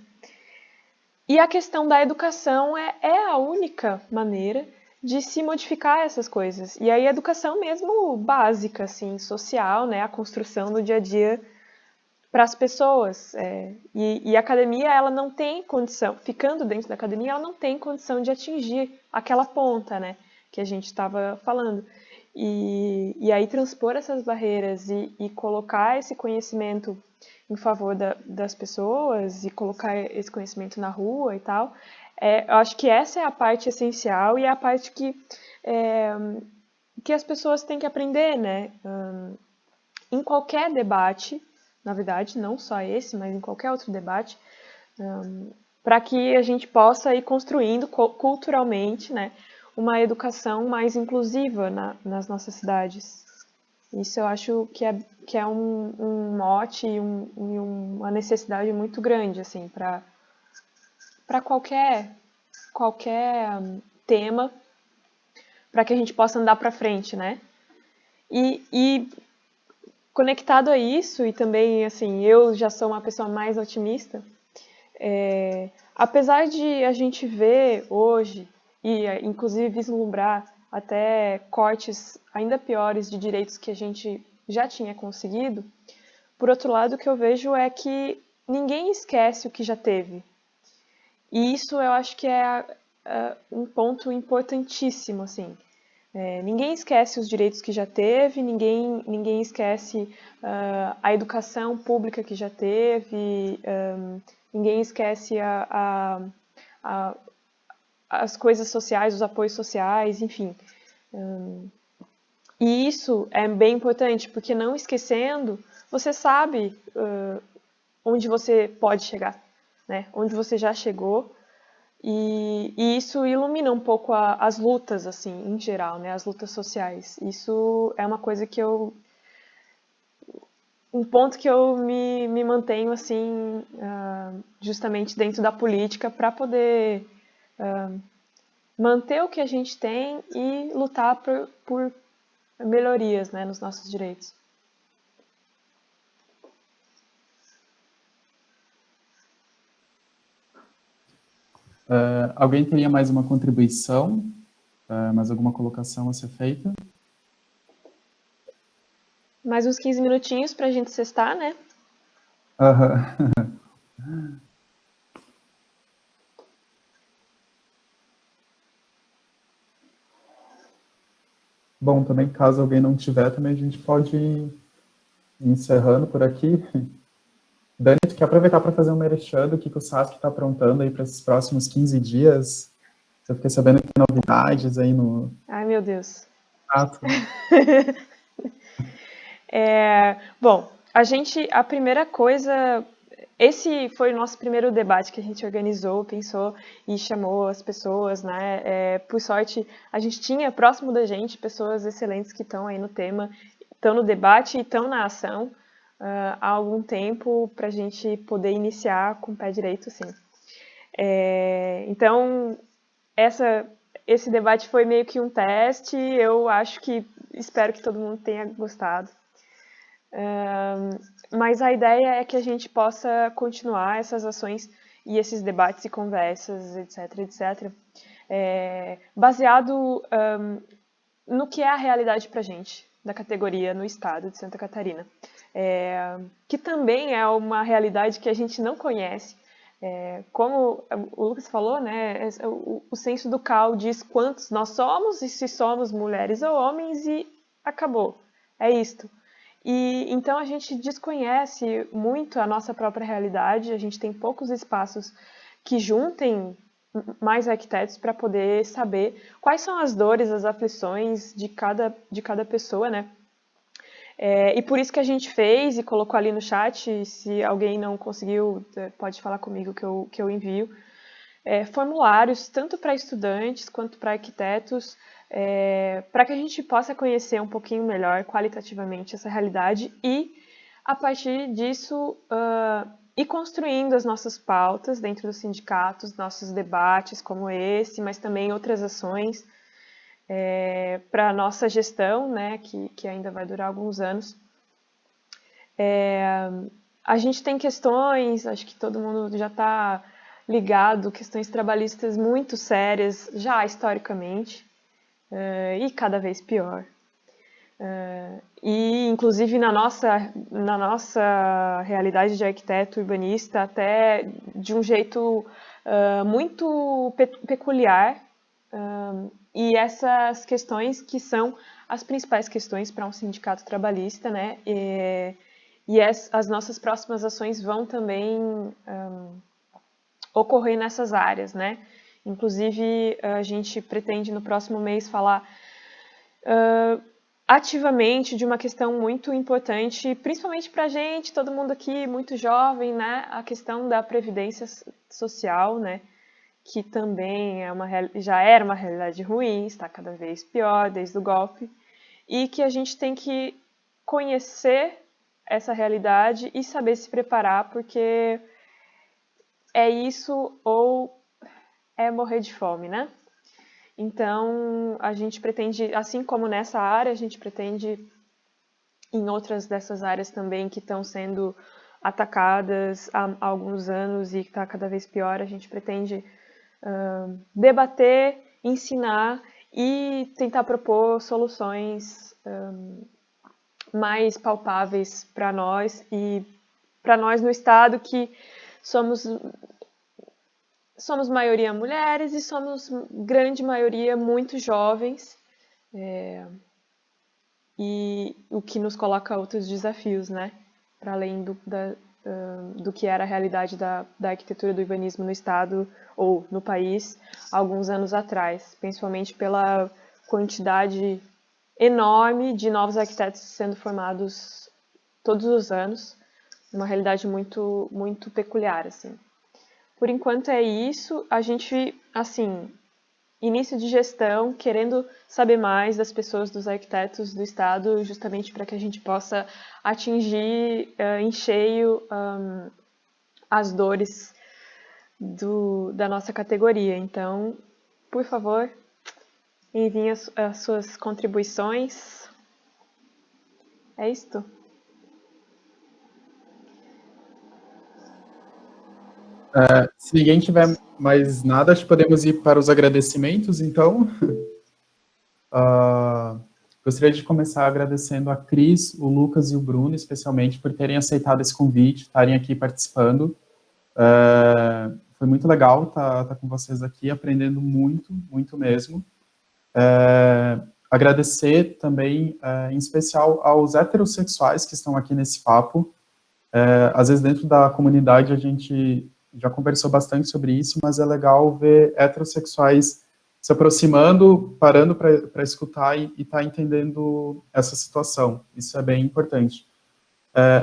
[SPEAKER 5] E a questão da educação é a única maneira de se modificar essas coisas. E aí a educação mesmo básica, assim, social, né? A construção do dia a dia para as pessoas. E a academia, ela não tem condição, ficando dentro da academia, ela não tem condição de atingir aquela ponta, né, que a gente estava falando. E aí transpor essas barreiras e colocar esse conhecimento em favor das pessoas e colocar esse conhecimento na rua e tal, eu acho que essa é a parte essencial e é a parte que as pessoas têm que aprender, né? Em qualquer debate, na verdade, não só esse, mas em qualquer outro debate, para que a gente possa ir construindo culturalmente, né, uma educação mais inclusiva nas nossas cidades. Isso eu acho que é um mote e uma necessidade muito grande, assim, para qualquer tema, para que a gente possa andar para frente, né? E conectado a isso, e também, assim, eu já sou uma pessoa mais otimista, apesar de a gente ver hoje, e inclusive vislumbrar até cortes ainda piores de direitos que a gente já tinha conseguido, por outro lado, o que eu vejo é que ninguém esquece o que já teve. E isso eu acho que é um ponto importantíssimo, assim. Ninguém esquece os direitos que já teve, ninguém esquece a educação pública que já teve, ninguém esquece as coisas sociais, os apoios sociais, enfim. E isso é bem importante, porque não esquecendo, você sabe onde você pode chegar, né? Onde você já chegou. E isso ilumina um pouco as lutas, assim, em geral, né? As lutas sociais. Isso é uma coisa que um ponto que eu me mantenho, assim, justamente dentro da política para poder manter o que a gente tem e lutar por melhorias, né, nos nossos direitos.
[SPEAKER 1] Alguém teria mais uma contribuição? Mais alguma colocação a ser feita?
[SPEAKER 5] Mais uns 15 minutinhos para a gente sextar, né?
[SPEAKER 1] Bom, também caso alguém não tiver, também a gente pode ir encerrando por aqui. Dani, tu quer aproveitar para fazer um merchan do que o SASC está aprontando aí para esses próximos 15 dias? Eu fiquei sabendo que tem novidades aí no...
[SPEAKER 5] Ai, meu Deus.
[SPEAKER 1] ato.
[SPEAKER 5] Bom, a primeira coisa, esse foi o nosso primeiro debate que a gente organizou, pensou e chamou as pessoas, né? Por sorte, a gente tinha próximo da gente pessoas excelentes que estão aí no tema, estão no debate e estão na ação há algum tempo para a gente poder iniciar com o pé direito, sim. Então, esse debate foi meio que um teste, espero que todo mundo tenha gostado. Mas a ideia é que a gente possa continuar essas ações e esses debates e conversas, etc., baseado no que é a realidade para a gente, da categoria no estado de Santa Catarina, que também é uma realidade que a gente não conhece. Como o Lucas falou, né, o censo do CAL diz quantos nós somos e se somos mulheres ou homens e acabou, é isto. E então a gente desconhece muito a nossa própria realidade, a gente tem poucos espaços que juntem mais arquitetos para poder saber quais são as dores, as aflições de cada pessoa, né? E por isso que a gente fez e colocou ali no chat, se alguém não conseguiu, pode falar comigo que eu envio, formulários tanto para estudantes quanto para arquitetos, para que a gente possa conhecer um pouquinho melhor qualitativamente essa realidade e, a partir disso, ir construindo as nossas pautas dentro dos sindicatos, nossos debates como esse, mas também outras ações para a nossa gestão, né, que ainda vai durar alguns anos. A gente tem questões, acho que todo mundo já está ligado, questões trabalhistas muito sérias, já historicamente, e cada vez pior. E, inclusive, na nossa realidade de arquiteto urbanista, até de um jeito muito peculiar, e essas questões que são as principais questões para um sindicato trabalhista, né? E as nossas próximas ações vão também ocorrer nessas áreas, né? Inclusive, a gente pretende no próximo mês falar ativamente de uma questão muito importante, principalmente para a gente, todo mundo aqui muito jovem, né? A questão da previdência social, né? Que também já era uma realidade ruim, está cada vez pior desde o golpe, e que a gente tem que conhecer essa realidade e saber se preparar, porque é isso ou é morrer de fome, né? Então, a gente pretende, assim como nessa área, a gente pretende em outras dessas áreas também que estão sendo atacadas há alguns anos e que está cada vez pior, a gente pretende debater, ensinar e tentar propor soluções mais palpáveis para nós e para nós no Estado, que somos maioria mulheres e somos grande maioria muito jovens, e o que nos coloca outros desafios, né? Para além do que era a realidade da arquitetura do urbanismo no Estado ou no país há alguns anos atrás, principalmente pela quantidade enorme de novos arquitetos sendo formados todos os anos, uma realidade muito, muito peculiar, assim. Por enquanto é isso, a gente, assim, início de gestão, querendo saber mais das pessoas, dos arquitetos do Estado, justamente para que a gente possa atingir em cheio as dores da nossa categoria. Então, por favor, enviem as suas contribuições. É isto.
[SPEAKER 1] Se ninguém tiver mais nada, acho que podemos ir para os agradecimentos, então. Gostaria de começar agradecendo a Cris, o Lucas e o Bruno, especialmente, por terem aceitado esse convite, estarem aqui participando. Foi muito legal estar com vocês aqui, aprendendo muito, muito mesmo. Agradecer também, em especial, aos heterossexuais que estão aqui nesse papo. Às vezes, dentro da comunidade, a gente já conversou bastante sobre isso, mas é legal ver heterossexuais se aproximando, parando para escutar e estar entendendo essa situação. Isso é bem importante.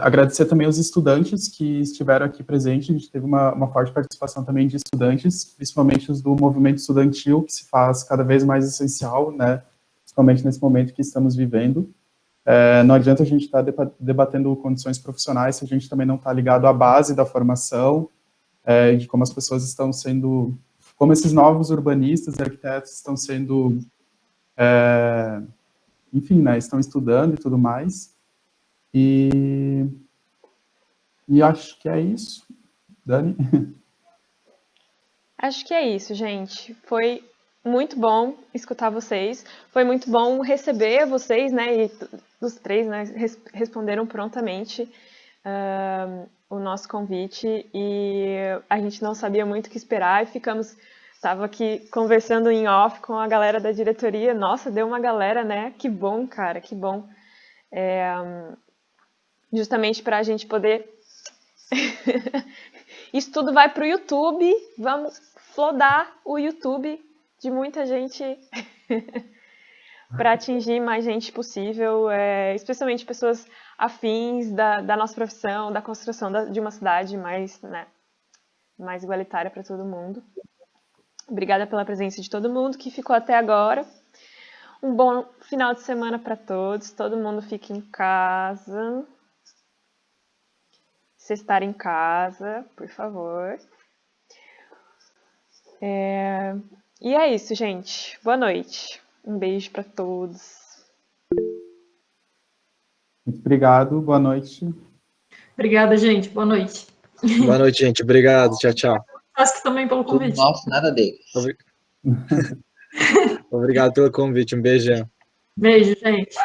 [SPEAKER 1] Agradecer também aos estudantes que estiveram aqui presentes. A gente teve uma forte participação também de estudantes, principalmente os do movimento estudantil, que se faz cada vez mais essencial, né, principalmente nesse momento que estamos vivendo. Não adianta a gente estar debatendo condições profissionais se a gente também não está ligado à base da formação, de como as pessoas estão sendo, como esses novos urbanistas e arquitetos estão sendo, enfim, né, estão estudando e tudo mais. E acho que é isso. Dani?
[SPEAKER 5] Acho que é isso, gente. Foi muito bom escutar vocês. Foi muito bom receber vocês, né? E os três, né, responderam prontamente o nosso convite. E a gente não sabia muito o que esperar e estava aqui conversando em off com a galera da diretoria. Nossa, deu uma galera, né? Que bom, cara, que bom. Justamente para a gente poder... Isso tudo vai para o YouTube. Vamos flodar o YouTube de muita gente para atingir mais gente possível, especialmente pessoas afins da nossa profissão, da construção de uma cidade mais, né, mais igualitária para todo mundo. Obrigada pela presença de todo mundo que ficou até agora. Um bom final de semana para todos. Todo mundo fique em casa. Se estar em casa, por favor. E é isso, gente. Boa noite. Um beijo para todos.
[SPEAKER 1] Muito obrigado. Boa noite.
[SPEAKER 2] Obrigada, gente. Boa noite.
[SPEAKER 3] Boa noite, gente. Obrigado. Tchau, tchau.
[SPEAKER 2] Acho que também pelo
[SPEAKER 4] Tudo
[SPEAKER 2] convite.
[SPEAKER 4] nosso, nada deles.
[SPEAKER 3] Obrigado pelo convite. Um beijão.
[SPEAKER 2] Beijo, gente.